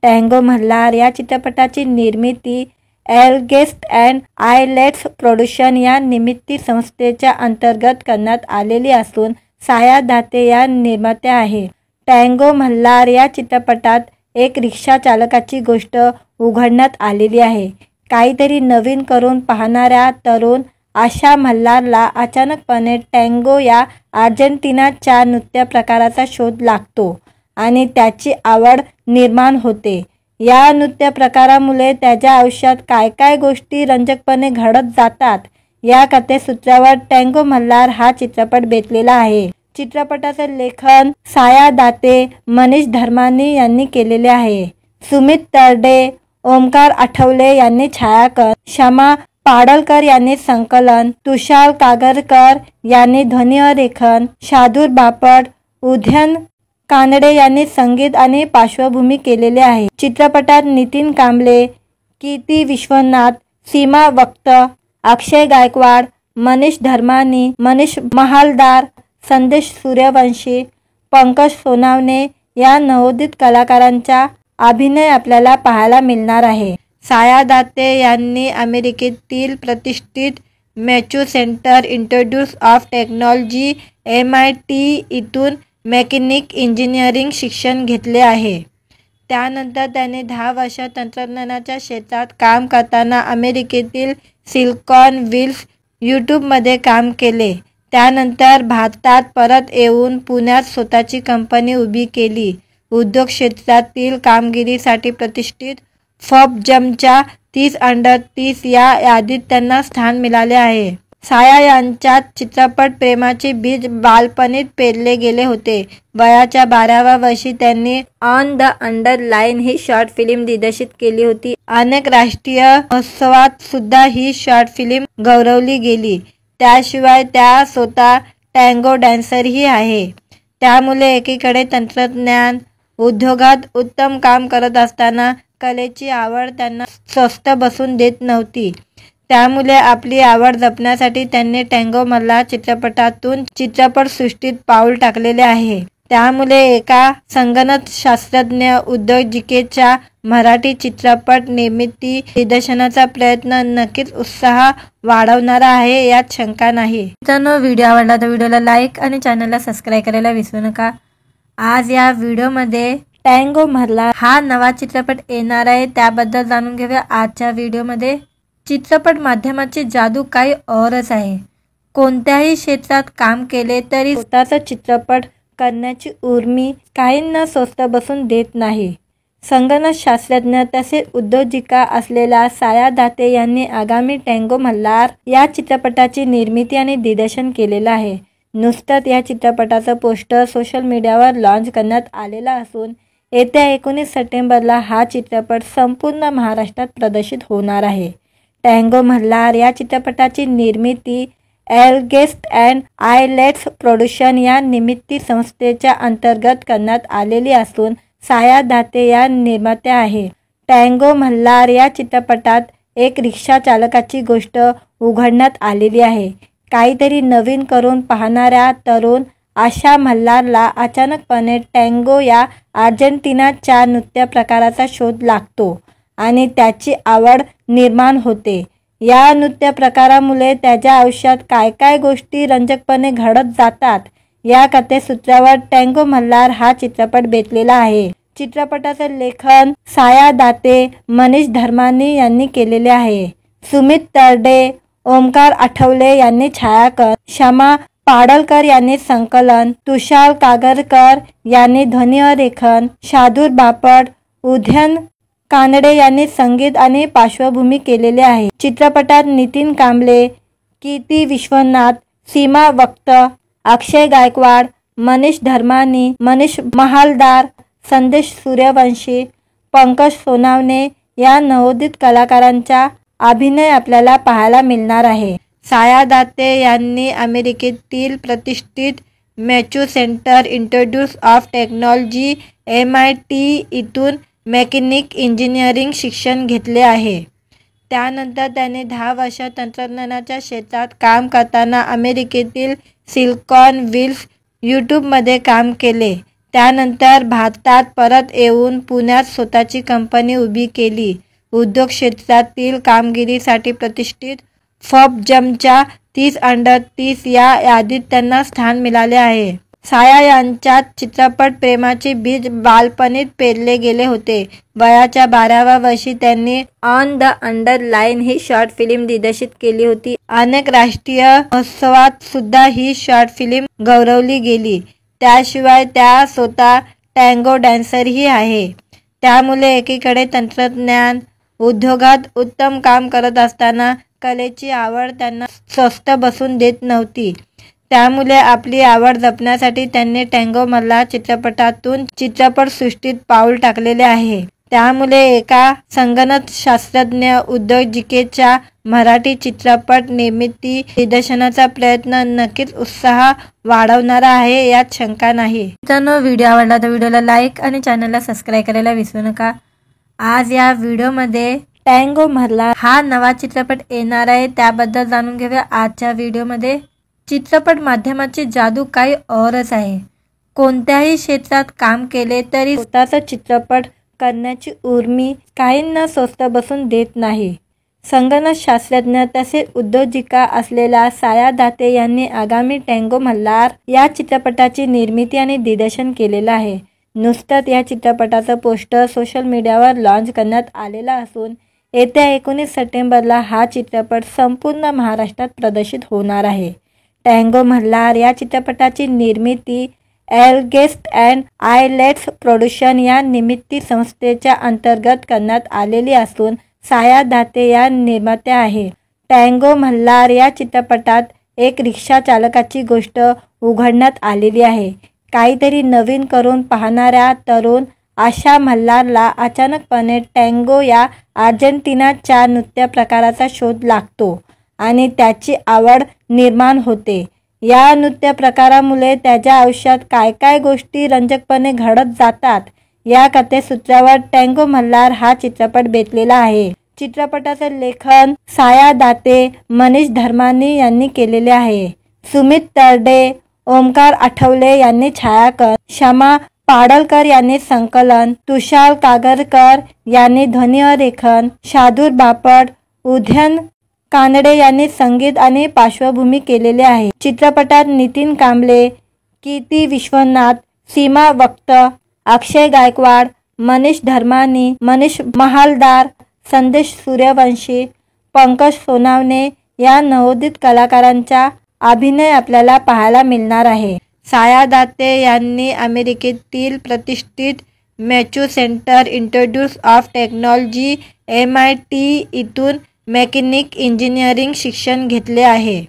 Speaker 1: टँगो मल्हार या चित्रपटाची निर्मिती एलगेस्ट अँड आयलेट्स प्रोडक्शन या निर्मिती संस्थेच्या अंतर्गत करण्यात आलेली असून साया दाते या निर्मात्या आहे. टँगो मल्हार या चित्रपटात एक रिक्षा चालकाची गोष्ट उघडण्यात आलेली आहे. काहीतरी नवीन करून पाहणाऱ्या तरुण आशा मल्हारला अचानकपणे टँगो या अर्जेंटिनाच्या नृत्य प्रकाराचा शोध लागतो आणि त्याची आवड निर्माण होते. या नृत्य प्रकारामुळे त्याच्या आयुष्यात काय काय गोष्टी रंजकपणे घडत जातात, या कथेसूत्रावर टँगो मल्हार हा चित्रपट बेतलेला आहे. चित्रपटाचं लेखन साया दाते, मनीष धर्मानी यांनी केलेले आहे. सुमित तरडे, ओमकार आठवले यांनी छायाकरण, शमा पाडळकर यांनी संकलन, तुषार कागरकर यांनी ध्वनिरेखन, शार्दूल बापट, उदयन कानडे यांनी संगीत आणि पार्श्वभूमी केलेले आहे. चित्रपटात नितीन कांबळे, कीर्ती विश्वनाथ, सीमा वक्त, अक्षय गायकवाड, मनीष धर्मानी, मनीष महालदार, संदेश सूर्यवंशी, पंकज सोनावणे या नवोदित कलाकारांचा अभिनय आपल्याला पाहायला मिळणार आहे. साया दाते यांनी अमेरिकेतील प्रतिष्ठित Massachusetts institute of technology MIT इथून मेकॅनिकल इंजिनिअरिंग शिक्षण घेतले आहे. त्यानंतर त्याने 10 वर्ष तंत्रज्ञानाच्या क्षेत्रात काम करताना अमेरिकेतील सिलिकॉन व्हॅलीत यूट्यूबमध्ये काम केले. त्यानंतर भारतात परत येऊन पुण्यात स्वतःची कंपनी उभी केली. उद्योग क्षेत्रातील कामगिरीसाठी प्रतिष्ठित फोर्ब्सच्या 30 अंडर 30 या यादीत त्यांना स्थान मिळाले आहे. साया यांच्या चित्रपट प्रेमाचे बीज बालपणीच पेरले गेले होते. वयाच्या 12व्या वर्षी त्यांनी on the underline he short film दिग्दर्शित केली होती. अनेक राष्ट्रीय महोत्सवात सुद्धा ही शॉर्ट फिल्म गौरवली गेली. त्याशिवाय त्या स्वतः टँगो डान्सरही आहे. त्यामुळे एकीकडे तंत्रज्ञान उद्योगात उत्तम काम करत असताना कलेची आवड त्यांना स्वस्थ बसून देत नव्हती. त्यामुळे आपली आवड जपण्यासाठी त्यांनी टँगो मधला चित्रपटातून चित्रपटसृष्टीत पाऊल टाकलेले आहे. त्यामुळे एका संगणकशास्त्रज्ञ उद्योजिकेच्या मराठी चित्रपट निर्मिती दिग्दर्शनाचा प्रयत्न नक्कीच उत्साह वाढवणारा आहे, यात शंका नाही. मित्रांनो, व्हिडिओ आवडला तर व्हिडिओला लाईक आणि चॅनलला सबस्क्राईब करायला विसरू नका. आज या व्हिडिओमध्ये टँगो मधला हा नवा चित्रपट येणार आहे, त्याबद्दल जाणून घेऊया आजच्या व्हिडिओमध्ये. चित्रपट माध्यमाची जादू काही औरच आहे. कोणत्याही क्षेत्रात काम केले तरी स्वतःचा चित्रपट करण्याची उर्मी काहींना स्वस्त बसून देत नाही. संगणकशास्त्रज्ञ तसेच उद्योजिका असलेल्या साया दाते यांनी आगामी टँगो मल्हार या चित्रपटाची निर्मिती आणि दिग्दर्शन केलेलं आहे. नुकतंच या चित्रपटाचं पोस्टर सोशल मीडियावर लॉन्च करण्यात आलेला असून येत्या 19 सप्टेंबरला हा चित्रपट संपूर्ण महाराष्ट्रात प्रदर्शित होणार आहे. टँगो मल्हार या चित्रपटाची निर्मिती एलगेस्ट अँड आयलेट्स प्रोडक्शन या निर्मिती संस्थेच्या अंतर्गत करण्यात आलेली असून साया दाते या निर्मात्या आहे. टँगो मल्हार या चित्रपटात एक रिक्षा चालकाची गोष्ट उघडण्यात आलेली आहे. काहीतरी नवीन करून पाहणाऱ्या तरुण आशा मल्हारला अचानकपणे टँगो या अर्जेंटिनाच्या नृत्य प्रकाराचा शोध लागतो आणि त्याची आवड निर्माण होते. या नृत्य प्रकारामुळे त्याच्या आयुष्यात काय काय गोष्टी रंजकपणे घडत जातात, या कथेसूत्रावर टँगो मल्हार हा चित्रपट बेतलेला आहे. चित्रपटाचं लेखन साया दाते, मनीष धर्मानी यांनी केलेले आहे. सुमित तरडे, ओमकार आठवले यांनी छायाकरण, शमा पाडळकर यांनी संकलन, तुषार कागरकर यांनी ध्वनिरेखन, शार्दूल बापट, उदयन कानडे यांनी संगीत आणि पार्श्वभूमी केलेले आहे. चित्रपटात नितीन कांबळे, कीर्ती विश्वनाथ, सीमा वक्त, अक्षय गायकवाड, मनीष धर्मानी, मनीष महालदार, संदेश सूर्यवंशी, पंकज सोनावणे या नवोदित कलाकारांचा अभिनय आपल्याला पाहायला मिळणार आहे. साया दाते यांनी अमेरिकेतील प्रतिष्ठित Massachusetts institute of technology MIT इथून मेकॅनिकल इंजिनिअरिंग शिक्षण घेतले आहे. त्यानंतर त्याने 10 वर्ष तंत्रज्ञानाच्या क्षेत्रात काम करताना अमेरिकेतील सिलिकॉन व्हॅलीत यूट्यूबमध्ये काम केले. त्यानंतर भारतात परत येऊन पुण्यात स्वतःची कंपनी उभी केली. उद्योग क्षेत्रातील कामगिरीसाठी प्रतिष्ठित फोर्ब्सच्या 30 अंडर 30 या यादीत त्यांना स्थान मिळाले आहे. साया यांच्या चित्रपट प्रेमाचे बीज बालपणीच पेरले गेले होते. वयाच्या 12व्या वर्षी त्यांनी on the underline he short film दिग्दर्शित केली होती. अनेक राष्ट्रीय महोत्सवात सुद्धा ही शॉर्ट फिल्म गौरवली गेली. त्याशिवाय त्या स्वतः टँगो डान्सरही आहे. त्यामुळे एकीकडे तंत्रज्ञान उद्योगात उत्तम काम करत असताना कलेची आवड त्यांना स्वस्थ बसून देत नव्हती. त्यामुळे आपली आवड जपण्यासाठी त्यांनी टँगो मधला चित्रपटातून चित्रपटसृष्टीत पाऊल टाकलेले आहे. त्यामुळे एका संगणक शास्त्रज्ञ उद्योजिकेच्या मराठी चित्रपट निर्मिती दिग्दर्शनाचा प्रयत्न नक्कीच उत्साह वाढवणारा आहे, यात शंका नाही. मित्रांनो, व्हिडिओ आवडला तर व्हिडिओला लाईक आणि चॅनलला सबस्क्राईब करायला विसरू नका. आज या व्हिडिओमध्ये टँगो मल्हार हा नवा चित्रपट येणार आहे, त्याबद्दल जाणून घेऊया आजच्या व्हिडिओमध्ये. चित्रपट माध्यमाची जादू काही औरच आहे. कोणत्याही क्षेत्रात काम केले तरी स्वतःचा चित्रपट करण्याची उर्मी काहींना स्वस्त बसून देत नाही. संगणक शास्त्रज्ञ तसेच उद्योजिका असलेल्या साया दाते यांनी आगामी टँगो मल्हार या चित्रपटाची निर्मिती आणि दिग्दर्शन केलेलं आहे. नुकतंच या चित्रपटाचं पोस्टर सोशल मीडियावर लॉन्च करण्यात आलेला असून येत्या 19 सप्टेंबरला हा चित्रपट संपूर्ण महाराष्ट्रात प्रदर्शित होणार आहे. टँगो मल्हार या चित्रपटाची निर्मिती एलगेस्ट अँड आयलेट्स प्रोडक्शन या निर्मिती संस्थेच्या अंतर्गत करण्यात आलेली असून साया दाते या निर्मात्या आहे. टँगो मल्हार या चित्रपटात एक रिक्षा चालकाची गोष्ट उघडण्यात आलेली आहे. काहीतरी नवीन करून पाहणाऱ्या तरुण आशा मल्हारला अचानकपणे टँगो या अर्जेंटिनाच्या नृत्य प्रकाराचा शोध लागतो आणि त्याची आवड निर्माण होते. या नृत्य प्रकारामुळे त्याच्या आयुष्यात काय काय गोष्टी रंजकपणे घडत जातात, या कथेसूत्रावर टँगो मल्हार हा चित्रपट बेतलेला आहे. चित्रपटाचं लेखन साया दाते, मनीष धर्मानी यांनी केलेले आहे. सुमित तरडे, ओमकार आठवले यांनी छायाकन, क्षमा पाडळकर यांनी संकलन, तुषार कागरकर यांनी ध्वनिरेखन, शार्दूल बापट, उदयन कानडे यांनी संगीत आणि पार्श्वभूमी केलेले आहे. चित्रपटात नितीन कांबळे, कीर्ती विश्वनाथ, सीमा वक्त, अक्षय गायकवाड, मनीष धर्मानी, मनीष महालदार, संदेश सूर्यवंशी, पंकज सोनावणे या नवोदित कलाकारांचा अभिनय आपल्याला पाहायला मिळणार आहे. साया दाते यांनी अमेरिकेतील प्रतिष्ठित Massachusetts institute of technology MIT इथून मेकॅनिकल इंजिनिअरिंग शिक्षण घेतले आहे.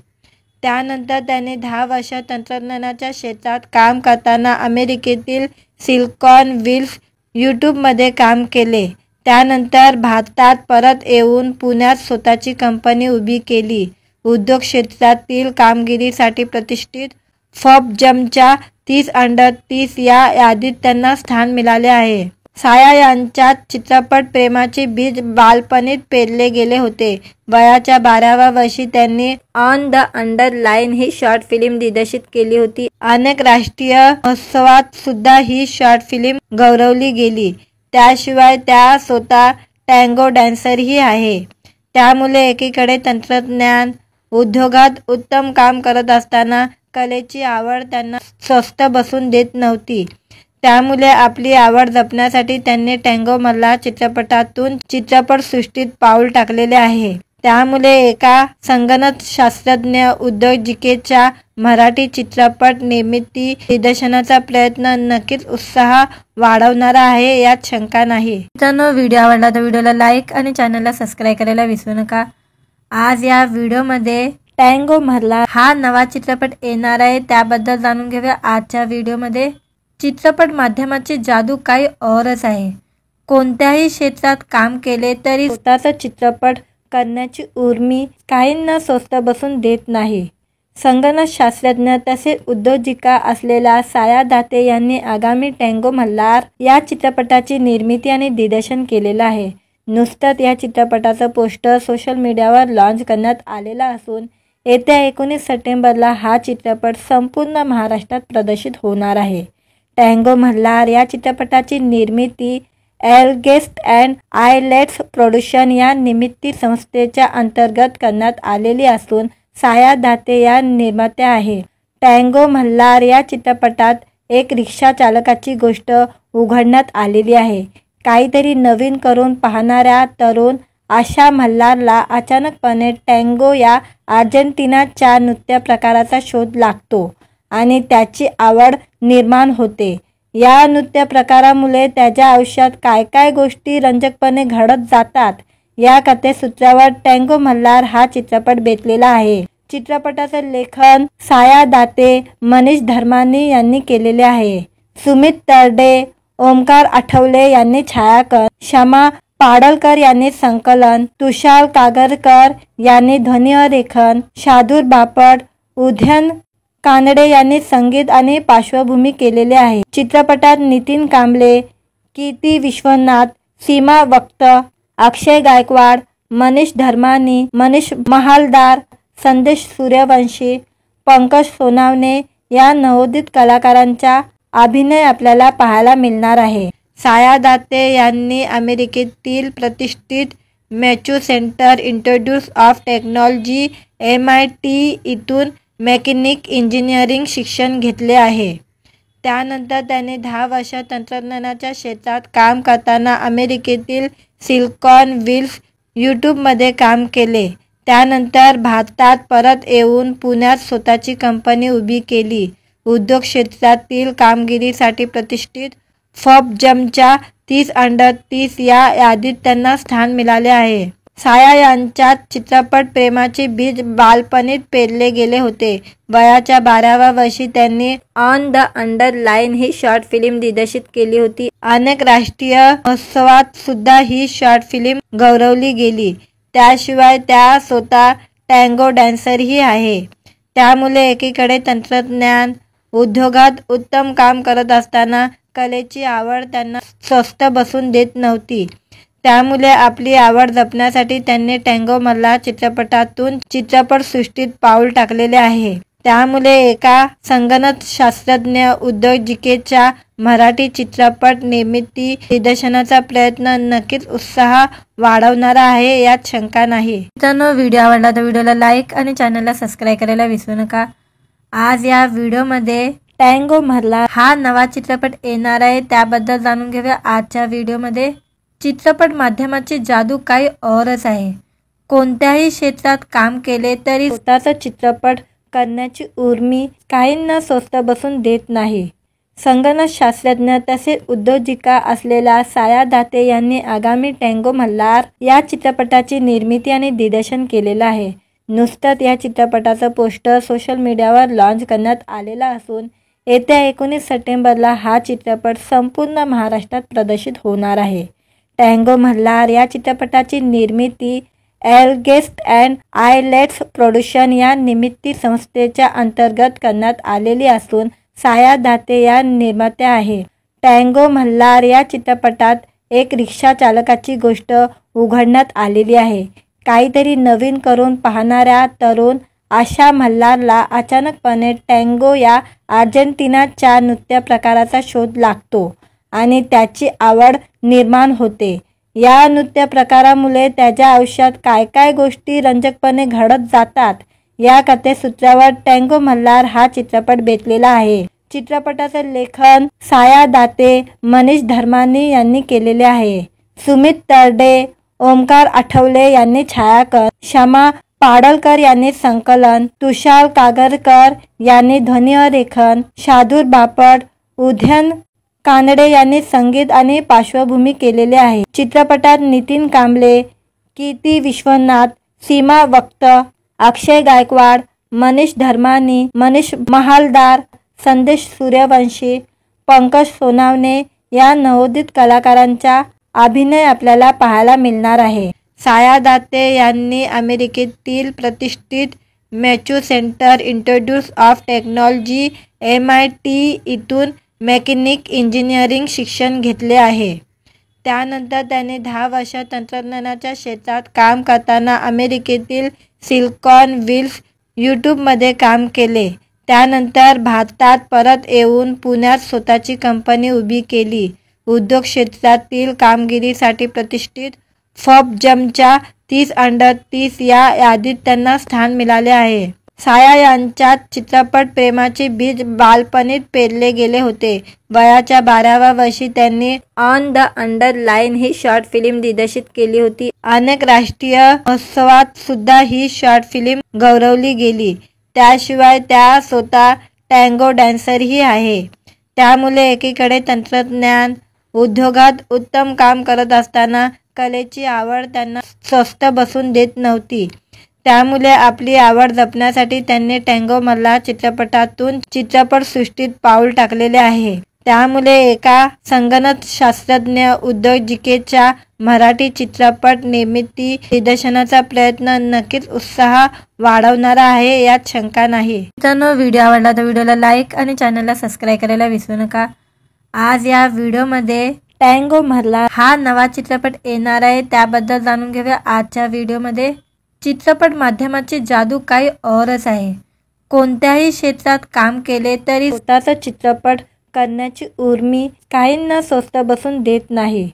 Speaker 1: त्यानंतर त्याने 10 वर्ष तंत्रज्ञानाच्या क्षेत्रात काम करताना अमेरिकेतील सिलिकॉन व्हॅलीत यूट्यूबमध्ये काम केले. त्यानंतर भारतात परत येऊन पुण्यात स्वतःची कंपनी उभी केली. उद्योग क्षेत्रातील कामगिरीसाठी प्रतिष्ठित फोर्ब्सच्या 30 अंडर 30 या यादीत त्यांना स्थान मिळाले आहे. साया यांच्या चित्रपट प्रेमाचे बीज बालपणीच पेरले गेले होते. वयाच्या 12व्या वर्षी त्यांनी on the underline he short film दिग्दर्शित केली होती. अनेक राष्ट्रीय महोत्सवात सुद्धा ही शॉर्ट फिल्म गौरवली गेली. त्याशिवाय त्या स्वतः टँगो डान्सरही आहे. त्यामुळे एकीकडे तंत्रज्ञान उद्योगात उत्तम काम करत असताना कलेची आवड त्यांना स्वस्त बसून देत नव्हती. त्यामुळे आपली आवड जपण्यासाठी त्यांनी टँगो मल्हार चित्रपटातून चित्रपटसृष्टीत पाऊल टाकलेले आहे. त्यामुळे एका संगणक शास्त्रज्ञ उद्योजिकेच्या मराठी चित्रपट निर्मिती दिग्दर्शनाचा प्रयत्न नक्कीच उत्साह वाढवणारा आहे, यात शंका नाही. मित्रांनो, व्हिडिओ आवडला तर व्हिडिओला लाईक आणि चॅनलला सबस्क्राईब करायला विसरू नका. आज या व्हिडिओमध्ये टँगो मल्हार हा नवा चित्रपट येणार आहे, त्याबद्दल जाणून घेऊया आजच्या व्हिडिओमध्ये. चित्रपट माध्यमाची जादू काही औरच आहे. कोणत्याही क्षेत्रात काम केले तरी स्वतःचा चित्रपट करण्याची उर्मी काहींना स्वस्त बसून देत नाही. संगणक शास्त्रज्ञ तसेच उद्योजिका असलेल्या साया दाते यांनी आगामी टँगो मल्हार या चित्रपटाची निर्मिती आणि दिग्दर्शन केलेलं आहे. नुकतंच या चित्रपटाचं पोस्टर सोशल मीडियावर लॉन्च करण्यात आलेला असून येत्या 19 सप्टेंबरला हा चित्रपट संपूर्ण महाराष्ट्रात प्रदर्शित होणार आहे. टँगो मल्हार या चित्रपटाची निर्मिती एलगेस्ट अँड आयलेट्स प्रोडक्शन या निर्मिती संस्थेच्या अंतर्गत करण्यात आलेली असून साया दाते या निर्मात्या आहे. टँगो मल्हार या चित्रपटात एक रिक्षा चालकाची गोष्ट उघडण्यात आलेली आहे. काहीतरी नवीन करून पाहणाऱ्या तरुण आशा मल्हारला अचानकपणे टँगो या अर्जेंटिनाच्या नृत्य प्रकाराचा शोध लागतो आणि त्याची आवड निर्माण होते. या नृत्य प्रकारामुळे त्याच्या आयुष्यात काय काय गोष्टी रंजकपणे घडत जातात, या कथेसूत्रावर टँगो मल्हार हा चित्रपट बेतलेला आहे. चित्रपटाचं लेखन साया दाते, मनीष धर्मानी यांनी केलेले आहे. सुमित तरडे, ओमकार आठवले यांनी छायाकरण, शमा पाडळकर यांनी संकलन, तुषार कागरकर यांनी ध्वनिरेखन, शार्दूल बापट, उदयन कानडे यांनी संगीत आणि पार्श्वभूमी केलेले आहे. चित्रपटात नितीन कांबळे, कीर्ती विश्वनाथ, सीमा वक्त, अक्षय गायकवाड, मनीष धर्मानी, मनीष महालदार, संदेश सूर्यवंशी, पंकज सोनावणे या नवोदित कलाकारांचा अभिनय आपल्याला पाहायला मिळणार आहे. साया दाते यांनी अमेरिकेतील प्रतिष्ठित Massachusetts institute of technology MIT इथून मेकॅनिकल इंजिनिअरिंग शिक्षण घेतले आहे. त्यानंतर त्याने 10 वर्ष तंत्रज्ञानाच्या क्षेत्रात काम करताना अमेरिकेतील सिलिकॉन व्हॅली यूट्यूबमध्ये काम केले. त्यानंतर भारतात परत येऊन पुण्यात स्वतःची कंपनी उभी केली. उद्योग क्षेत्रातील कामगिरीसाठी प्रतिष्ठित फोर्ब्सच्या 30 अंडर 30 या यादीत त्यांना स्थान मिळाले आहे. साया यांच्या चित्रपट प्रेमाचे बीज बालपणीच पेरले गेले होते. वयाच्या 12व्या वर्षी त्यांनी on the underline he short film दिग्दर्शित केली होती. अनेक राष्ट्रीय महोत्सवात सुद्धा ही शॉर्ट फिल्म गौरवली गेली. त्याशिवाय त्या स्वतः टँगो डान्सरही आहे. त्यामुळे एकीकडे तंत्रज्ञान उद्योगात उत्तम काम करत असताना कलेची आवड त्यांना स्वस्थ बसून देत नव्हती. त्यामुळे आपली आवड जपण्यासाठी त्यांनी टँगो मल्हार चित्रपटातून चित्रपटसृष्टीत पाऊल टाकलेले आहे. त्यामुळे एका संगणकशास्त्रज्ञ उद्योजिकेच्या मराठी चित्रपट निर्मिती दिग्दर्शनाचा प्रयत्न नक्कीच उत्साह वाढवणारा आहे, यात शंका नाही. मित्रांनो, व्हिडिओ आवडला तर व्हिडिओला लाईक आणि चॅनलला सबस्क्राईब करायला विसरू नका. आज या व्हिडिओमध्ये टँगो मल्हार हा नवा चित्रपट येणार आहे, त्याबद्दल जाणून घेऊया आजच्या व्हिडिओमध्ये. चित्रपट माध्यमाची जादू काही औरच आहे. कोणत्याही क्षेत्रात काम केले तरी स्वतःचा चित्रपट करण्याची उर्मी काहींना स्वस्त बसून देत नाही. संगणकशास्त्रज्ञ तसेच उद्योजिका असलेल्या साया दाते यांनी आगामी टँगो मल्हार या चित्रपटाची निर्मिती आणि दिग्दर्शन केलेलं आहे. नुकतंच या चित्रपटाचं पोस्टर सोशल मीडियावर लॉन्च करण्यात आलेला असून येत्या 19 सप्टेंबरला हा चित्रपट संपूर्ण महाराष्ट्रात प्रदर्शित होणार आहे. टँगो मल्हार या चित्रपटाची निर्मिती एलगेस्ट अँड आयलेट्स प्रोडक्शन या निर्मिती संस्थेच्या अंतर्गत करण्यात आलेली असून साया दाते या निर्मात्या आहे. टँगो मल्हार या चित्रपटात एक रिक्षा चालकाची गोष्ट उघडण्यात आलेली आहे. काहीतरी नवीन करून पाहणाऱ्या तरुण आशा मल्हारला अचानकपणे टँगो या अर्जेंटिनाच्या नृत्य प्रकाराचा शोध लागतो आणि त्याची आवड निर्माण होते. या नृत्य प्रकारामुळे त्याच्या आयुष्यात काय काय गोष्टी रंजकपणे घडत जातात, या कथेसूत्रावर टँगो मल्हार हा चित्रपट बेतलेला आहे. चित्रपटाचे लेखन साया दाते, मनीष धर्मानी यांनी केलेले आहे. सुमित तरडे, ओमकार आठवले यांनी छायाकरण, शमा पाडळकर यांनी संकलन, तुषार कागरकर यांनी ध्वनिरेखन, शार्दूल बापट, उदयन कानडे यांनी संगीत आणि पार्श्वभूमी केलेले आहे. चित्रपटात नितीन कांबळे, कीर्ती विश्वनाथ, सीमा वक्त, अक्षय गायकवाड, मनीष धर्मानी, मनीष महालदार, संदेश सूर्यवंशी, पंकज सोनावणे या नवोदित कलाकारांचा अभिनय आपल्याला पाहायला मिळणार आहे. साया दाते यांनी अमेरिकेतील प्रतिष्ठित Massachusetts institute of technology MIT इथून मेकॅनिकल इंजिनिअरिंग शिक्षण घेतले आहे. त्यानंतर त्याने 10 वर्ष तंत्रज्ञानाच्या क्षेत्रात काम करताना अमेरिकेतील सिलिकॉन व्हॅली यूट्यूबमध्ये काम केले. त्यानंतर भारतात परत येऊन पुण्यात स्वतःची कंपनी उभी केली. उद्योग क्षेत्रातील कामगिरीसाठी प्रतिष्ठित फोर्ब्सच्या 30 अंडर 30 या यादीत त्यांना स्थान मिळाले आहे. साया यांच्या चित्रपट प्रेमाचे बीज बालपणीच पेरले गेले होते. वयाच्या 12व्या वर्षी त्यांनी on the underline he short film दिग्दर्शित केली होती. अनेक राष्ट्रीय महोत्सवात सुद्धा ही शॉर्ट फिल्म गौरवली गेली. त्याशिवाय त्या स्वतः टँगो डान्सरही आहे. त्यामुळे एकीकडे तंत्रज्ञान उद्योगात उत्तम काम करत असताना कलेची आवड त्यांना स्वस्थ बसून देत नव्हती. त्यामुळे आपली आवड जपण्यासाठी त्यांनी टँगो मल्हार चित्रपटातून चित्रपटसृष्टीत पाऊल टाकलेले आहे. त्यामुळे एका संगणक शास्त्रज्ञ उद्योजिकेच्या मराठी चित्रपट निर्मिती दिग्दर्शनाचा प्रयत्न नक्कीच उत्साह वाढवणारा आहे, यात शंका नाही. मित्रांनो, व्हिडिओ आवडला तर व्हिडिओला लाईक आणि चॅनलला सबस्क्राईब करायला विसरू नका. आज या व्हिडिओमध्ये टँगो मधला हा नवा चित्रपट येणार आहे, त्याबद्दल जाणून घेऊया आजच्या व्हिडिओमध्ये. चित्रपट माध्यमाची जादू काही औरच आहे. कोणत्याही क्षेत्रात काम केले तरी स्वतःचा चित्रपट करण्याची उर्मी काहींना स्वस्त बसून देत नाही.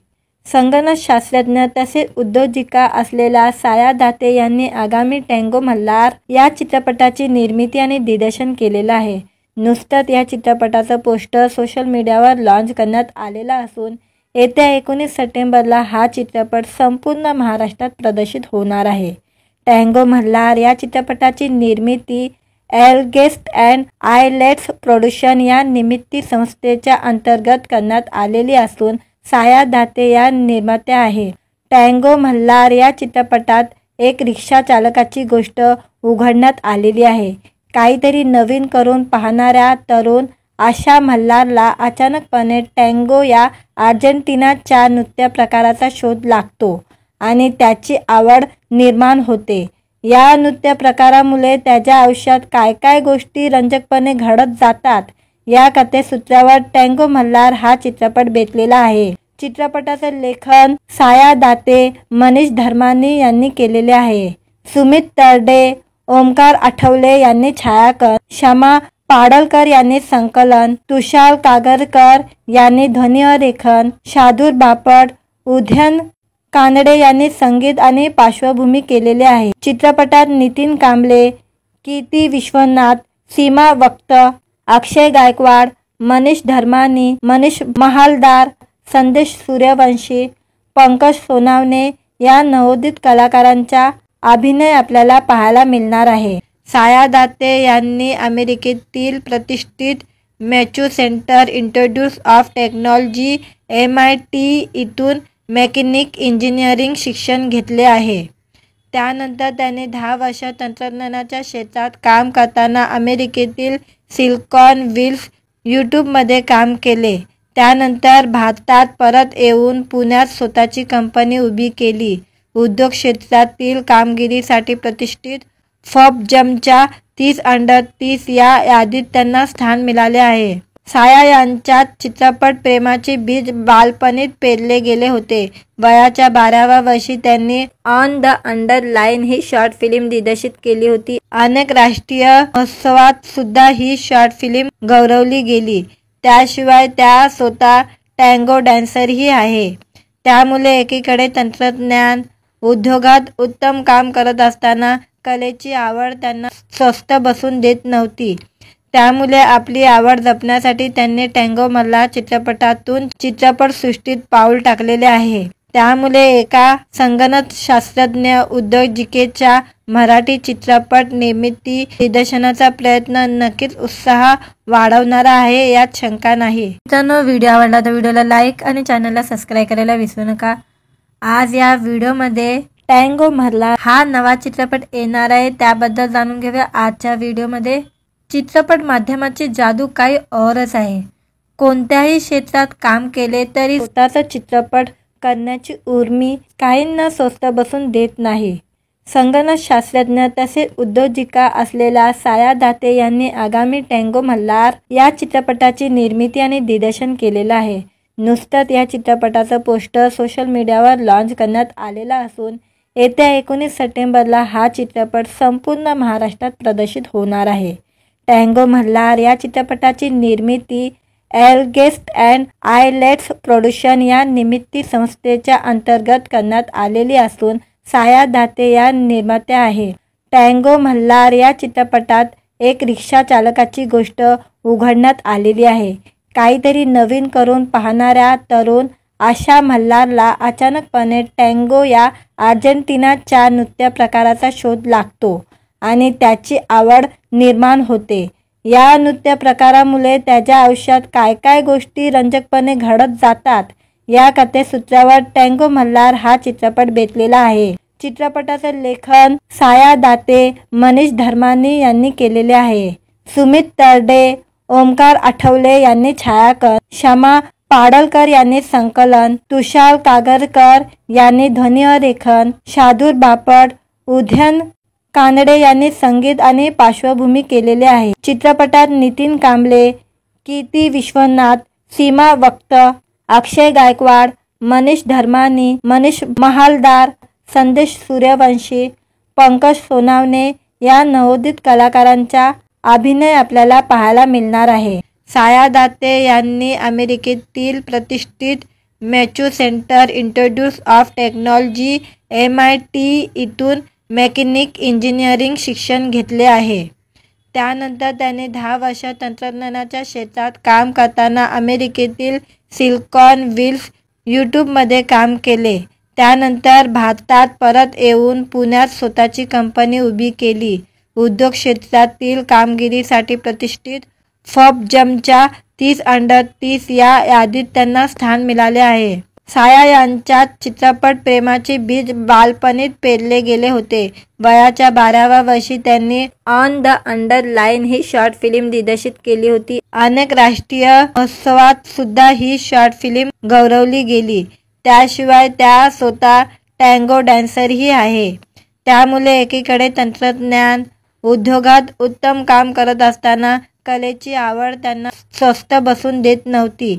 Speaker 1: संगणक शास्त्रज्ञ तसेच उद्योजिका असलेल्या साया दाते यांनी आगामी टँगो मल्हार या चित्रपटाची निर्मिती आणि दिग्दर्शन केलेलं आहे. नुकतंच या चित्रपटाचं पोस्टर सोशल मीडियावर लॉन्च करण्यात आलेलं असून येत्या 19 सप्टेंबरला हा चित्रपट संपूर्ण महाराष्ट्रात प्रदर्शित होणार आहे. टँगो मल्हार या चित्रपटाची निर्मिती एलगेस्ट अँड आयलेट्स प्रोडक्शन या निर्मिती संस्थेच्या अंतर्गत करण्यात आलेली असून साया दाते या निर्मात्या आहे. टँगो मल्हार या चित्रपटात एक रिक्षा चालकाची गोष्ट उघडण्यात आलेली आहे. काहीतरी नवीन करून पाहणाऱ्या तरुण आशा मल्हारला अचानकपणे टँगो या अर्जेंटिनाच्या नृत्य प्रकाराचा शोध लागतो आणि त्याची आवड निर्माण होते. या नृत्य प्रकारामुळे त्याच्या आयुष्यात काय काय गोष्टी रंजकपणे घडत जातात, या कथेसूत्रावर टँगो मल्हार हा चित्रपट बेतलेला आहे. चित्रपटाचे लेखन साया दाते, मनीष धर्मानी यांनी केलेले आहे. सुमित तरडे, ओमकार आठवले यांनी छायाकरण, क्षमा पाडळकर यांनी संकलन, तुषार कागरकर यांनी ध्वनिरेखन, शार्दूल बापट, उदयन कानडे यांनी संगीत आणि पार्श्वभूमी केलेले आहे. चित्रपटात नितीन कांबळे, कीर्ती विश्वनाथ, सीमा वक्त, अक्षय गायकवाड, मनीष धर्मानी, मनीष महालदार, संदेश सूर्यवंशी, पंकज सोनावणे या नवोदित कलाकारांचा अभिनय आपल्याला पाहायला मिळणार आहे. साया दाते यांनी अमेरिकेतील प्रतिष्ठित Massachusetts institute of technology MIT इथून मेकॅनिकल इंजिनिअरिंग शिक्षण घेतले आहे. त्यानंतर त्याने 10 वर्ष तंत्रज्ञानाच्या क्षेत्रात काम करताना अमेरिकेतील सिलिकॉन व्हॅलीत यूट्यूबमध्ये काम केले. त्यानंतर भारतात परत येऊन पुण्यात स्वतःची कंपनी उभी केली. उद्योग क्षेत्रातील कामगिरीसाठी प्रतिष्ठित फोर्ब्सच्या 30 अंडर 30 या यादीत त्यांना स्थान मिळाले आहे. साया यांच्या चित्रपट प्रेमाचे बीज बालपणीच पेरले गेले होते. वयाच्या 12व्या वर्षी त्यांनी on the underline he short film दिग्दर्शित केली होती. अनेक राष्ट्रीय महोत्सवात सुद्धा ही शॉर्ट फिल्म गौरवली गेली. त्याशिवाय त्या स्वतः टँगो डान्सरही आहे. त्यामुळे एकीकडे तंत्रज्ञान उद्योगात उत्तम काम करत असताना कलेची आवड त्यांना स्वस्त बसून देत नव्हती. त्यामुळे आपली आवड जपण्यासाठी त्यांनी टँगो मल्हार चित्रपटातून चित्रपटसृष्टीत पाऊल टाकलेले आहे. त्यामुळे एका संगणक शास्त्रज्ञ उद्योजिकेच्या मराठी चित्रपट निर्मिती दिग्दर्शनाचा प्रयत्न नक्कीच उत्साह वाढवणारा आहे, यात शंका नाही. मित्रांनो, व्हिडिओ आवडला तर व्हिडिओला लाईक आणि चॅनलला सबस्क्राईब करायला विसरू नका. आज या व्हिडिओमध्ये टँगो मधला हा नवा चित्रपट येणार आहे, त्याबद्दल जाणून घेऊया आजच्या व्हिडिओमध्ये. चित्रपट माध्यमाची जादू काही औरच आहे. कोणत्याही क्षेत्रात काम केले तरी स्वतःचा चित्रपट करण्याची उर्मी काहींना स्वस्त बसून देत नाही. संगणक शास्त्रज्ञ तसेच उद्योजिका असलेल्या साया दाते यांनी आगामी टँगो मल्हार या चित्रपटाची निर्मिती आणि दिग्दर्शन केलेलं आहे. नुकतंच या चित्रपटाचं पोस्टर सोशल मीडियावर लॉन्च करण्यात आलेलं असून येत्या 19 सप्टेंबरला हा चित्रपट संपूर्ण महाराष्ट्रात प्रदर्शित होणार आहे. टँगो मल्हार या चित्रपटाची निर्मिती एलगेस्ट अँड आयलेट्स प्रोडक्शन या निर्मिती संस्थेच्या अंतर्गत करण्यात आलेली असून साया दाते या निर्मात्या आहे. टँगो मल्हार या चित्रपटात एक रिक्षा चालकाची गोष्ट उघडण्यात आलेली आहे. काहीतरी नवीन करून पाहणाऱ्या तरुण आशा मल्हारला अचानकपणे टँगो या अर्जेंटिनाच्या नृत्य प्रकाराचा शोध लागतो आणि त्याची आवड निर्माण होते. या नृत्य प्रकारामुळे त्याच्या आयुष्यात काय काय गोष्टी रंजकपणे घडत जातात, या कथेसूत्रावर टँगो मल्हार हा चित्रपट बेतलेला आहे. चित्रपटाचे लेखन साया दाते, मनीष धर्मानी यांनी केलेले आहे. सुमित तरडे, ओमकार आठवले यांनी छायाकरण, शमा पाडळकर यांनी संकलन, तुषार कागरकर यांनी ध्वनिरेखन, शार्दूल बापट, उदयन कानडे यांनी संगीत आणि पार्श्वभूमी केलेले आहे. चित्रपटात नितीन कांबळे, कीर्ती विश्वनाथ, सीमा वक्त, अक्षय गायकवाड, मनीष धर्मानी, मनीष महालदार, संदेश सूर्यवंशी, पंकज सोनावणे या नवोदित कलाकारांचा अभिनय आपल्याला पाहायला मिळणार आहे. साया दाते यांनी अमेरिकेतील प्रतिष्ठित Massachusetts institute of technology MIT इथून मेकॅनिकल इंजिनिअरिंग शिक्षण घेतले आहे. त्यानंतर त्याने 10 वर्ष तंत्रज्ञानाच्या क्षेत्रात काम करताना अमेरिकेतील सिलिकॉन व्हॅली यूट्यूबमध्ये काम केले. त्यानंतर भारतात परत येऊन पुण्यात स्वतःची कंपनी उभी केली. उद्योग क्षेत्रातील कामगिरीसाठी प्रतिष्ठित फोर्ब्सच्या 30 अंडर 30 या यादीत त्यांना स्थान मिळाले आहे. साया यांच्या चित्रपट प्रेमाचे बीज बालपणीच पेरले गेले होते. वयाच्या 12व्या वर्षी त्यांनी on the underline he short film दिग्दर्शित केली होती. अनेक राष्ट्रीय महोत्सवात सुद्धा ही शॉर्ट फिल्म गौरवली गेली. त्याशिवाय त्या स्वतः टँगो डान्सरही आहे. त्यामुळे एकीकडे तंत्रज्ञान उद्योगात उत्तम काम करत असताना कलेची आवड त्यांना स्वस्थ बसून देत नव्हती.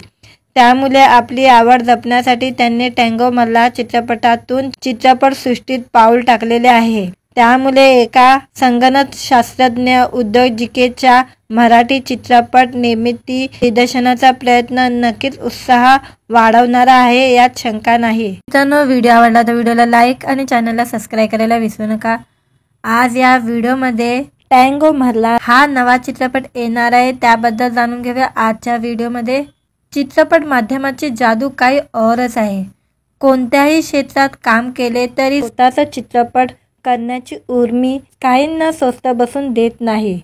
Speaker 1: त्यामुळे आपली आवड जपण्यासाठी त्यांनी टँगो मधला चित्रपटातून चित्रपटसृष्टीत पाऊल टाकलेले आहे. त्यामुळे एका संगणकशास्त्रज्ञ उद्योजिकेच्या मराठी चित्रपट निर्मिती दिग्दर्शनाचा प्रयत्न नक्कीच उत्साह वाढवणारा आहे, यात शंका नाही. मित्रांनो, व्हिडिओ आवडला तर व्हिडिओला लाईक आणि चॅनलला सबस्क्राईब करायला विसरू नका. आज या व्हिडिओमध्ये टँगो मधला हा नवा चित्रपट येणार आहे, त्याबद्दल जाणून घेऊया आजच्या व्हिडिओमध्ये. चित्रपट माध्यमाची जादू काही औरच आहे. कोणत्याही क्षेत्रात काम केले तरी स्वतःचा चित्रपट करण्याची उर्मी काहींना स्वस्त बसून देत नाही.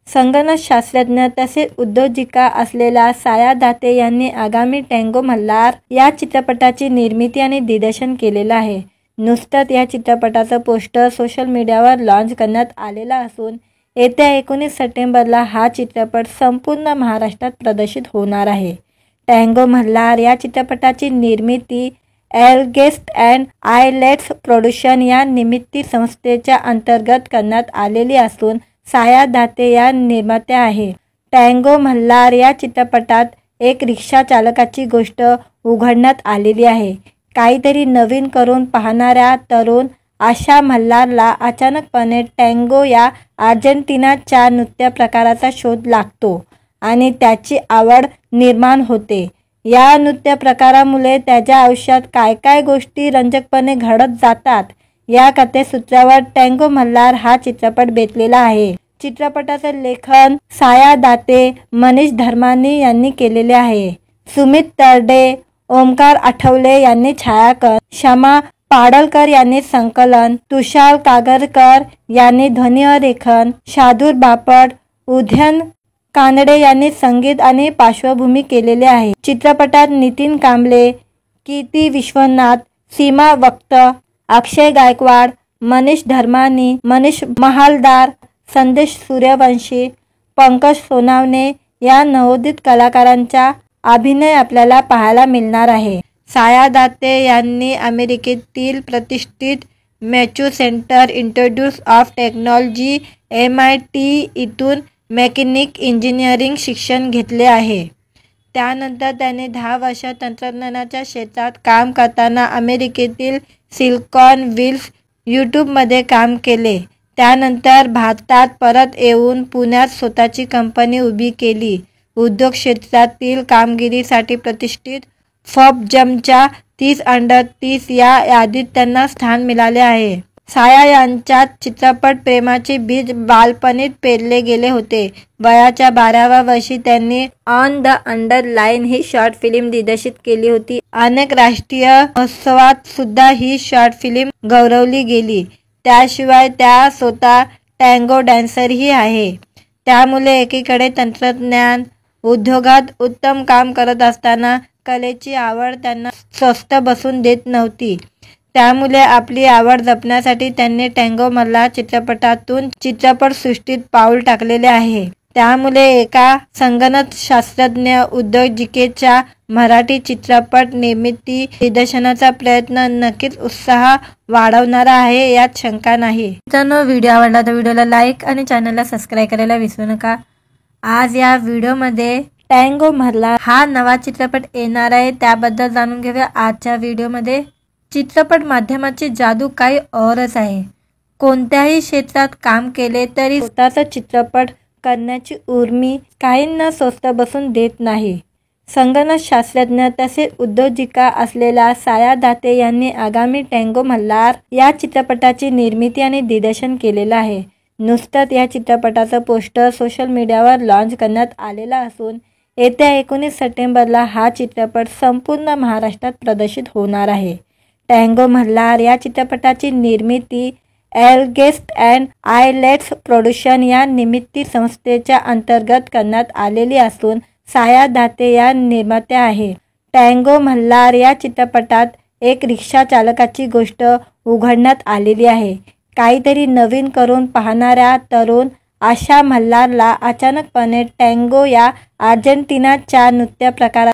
Speaker 1: संगणकशास्त्रज्ञ तसेच उद्योजिका असलेल्या साया दाते यांनी आगामी टँगो मल्हार या चित्रपटाची निर्मिती आणि दिग्दर्शन केलेलं आहे. नुकतंच या चित्रपटाचं पोस्टर सोशल मीडियावर लॉन्च करण्यात आलेलं असून येत्या 19 सप्टेंबरला हा चित्रपट संपूर्ण महाराष्ट्रात प्रदर्शित होणार आहे. टँगो मल्हार या चित्रपटाची निर्मिती एलगेस्ट अँड आयलेट्स प्रोडक्शन या निर्मिती संस्थेच्या अंतर्गत करण्यात आलेली असून साया दाते या निर्मात्या आहे. टँगो मल्हार या चित्रपटात एक रिक्षा चालकाची गोष्ट उघडण्यात आलेली आहे. काहीतरी नवीन करून पाहणाऱ्या तरुण आशा मल्हारला अचानकपणे टँगो या अर्जेंटिनाच्या नृत्य प्रकाराचा शोध लागतो आणि त्याची आवड निर्माण होते. या नृत्य प्रकारामुळे त्याच्या आयुष्यात काय काय गोष्टी रंजकपणे घडत जातात, या कथेसूत्रावर टँगो मल्हार हा चित्रपट बेतलेला आहे. चित्रपटाचं लेखन साया दाते, मनीष धर्मानी यांनी केलेले आहे. सुमित तरडे, ओमकार आठवले यांनी छायाकरण, शमा पाडळकर यांनी संकलन, तुषार कागरकर यांनी ध्वनिरेखन, शार्दूल बापट, उदयन कानडे यांनी संगीत आणि पार्श्वभूमी केलेले आहे. चित्रपटात नितीन कांबळे, कीर्ती विश्वनाथ, सीमा वक्त, अक्षय गायकवाड, मनीष धर्मानी, मनीष महालदार, संदेश सूर्यवंशी, पंकज सोनावणे या नवोदित कलाकारांचा अभिनय आपल्याला पाहायला मिळणार आहे. साया दाते यांनी अमेरिकेतील प्रतिष्ठित Massachusetts institute of technology MIT इथून मेकॅनिकल इंजिनिअरिंग शिक्षण घेतले आहे. त्यानंतर त्याने 10 वर्ष तंत्रज्ञानाच्या क्षेत्रात काम करताना अमेरिकेतील सिलिकॉन व्हॅली यूट्यूबमध्ये काम केले. त्यानंतर भारतात परत येऊन पुण्यात स्वतःची कंपनी उभी केली. उद्योग क्षेत्रातील कामगिरीसाठी प्रतिष्ठित फोर्ब्सच्या 30 अंडर 30 या यादीत त्यांना स्थान मिळाले आहे. साया यांच्या चित्रपट प्रेमाचे बीज बालपणीच पेरले गेले होते. वयाच्या 12व्या वर्षी त्यांनी on the underline he short film दिग्दर्शित केली होती. अनेक राष्ट्रीय महोत्सवात सुद्धा ही शॉर्ट फिल्म गौरवली गेली. त्याशिवाय त्या स्वतः टँगो डान्सरही आहे. त्यामुळे एकीकडे तंत्रज्ञान उद्योगात उत्तम काम करत असताना कलेची आवड त्यांना स्वस्थ बसून देत नव्हती. त्यामुळे आपली आवड जपण्यासाठी त्यांनी टँगो मधला चित्रपटातून चित्रपटसृष्टीत पाऊल टाकलेले आहे. त्यामुळे एका संगणक शास्त्रज्ञ उद्योजिकेच्या मराठी चित्रपट निर्मिती दिग्दर्शनाचा प्रयत्न नक्कीच उत्साह वाढवणारा आहे, यात शंका नाही. मित्रांनो, व्हिडिओ आवडला तर व्हिडिओला लाईक आणि चॅनलला सबस्क्राईब करायला विसरू नका. आज या व्हिडिओमध्ये टँगो मल्हार हा नवा चित्रपट येणार आहे, त्याबद्दल जाणून घेऊया आजच्या व्हिडिओमध्ये. चित्रपट माध्यमाची जादू काही औरच आहे. कोणत्याही क्षेत्रात काम केले तरी स्वतःचा चित्रपट करण्याची उर्मी काहींना स्वस्त बसून देत नाही. संगणक शास्त्रज्ञ तसेच उद्योजिका असलेल्या साया दाते यांनी आगामी टँगो मल्हार या चित्रपटाची निर्मिती आणि दिग्दर्शन केलेलं आहे. नुकतंच या चित्रपटाचं पोस्टर सोशल मीडियावर लॉन्च करण्यात आलेला असून येत्या 19 सप्टेंबरला हा चित्रपट संपूर्ण महाराष्ट्रात प्रदर्शित होणार आहे. टँगो मल्हार या चित्रपटाची निर्मिती एलगेस्ट अँड आयलेट्स प्रोडक्शन या निर्मिती संस्थेच्या अंतर्गत करण्यात आलेली असून साया दाते या निर्मात्या आहे. टँगो मल्हार या चित्रपटात एक रिक्षा चालकाची गोष्ट उघडण्यात आलेली आहे. काहीतरी नवीन करून पाहणाऱ्या तरुण आशा मल्हारला अचानकपणे टँगो या अर्जेंटिनाच्या नृत्य प्रकारात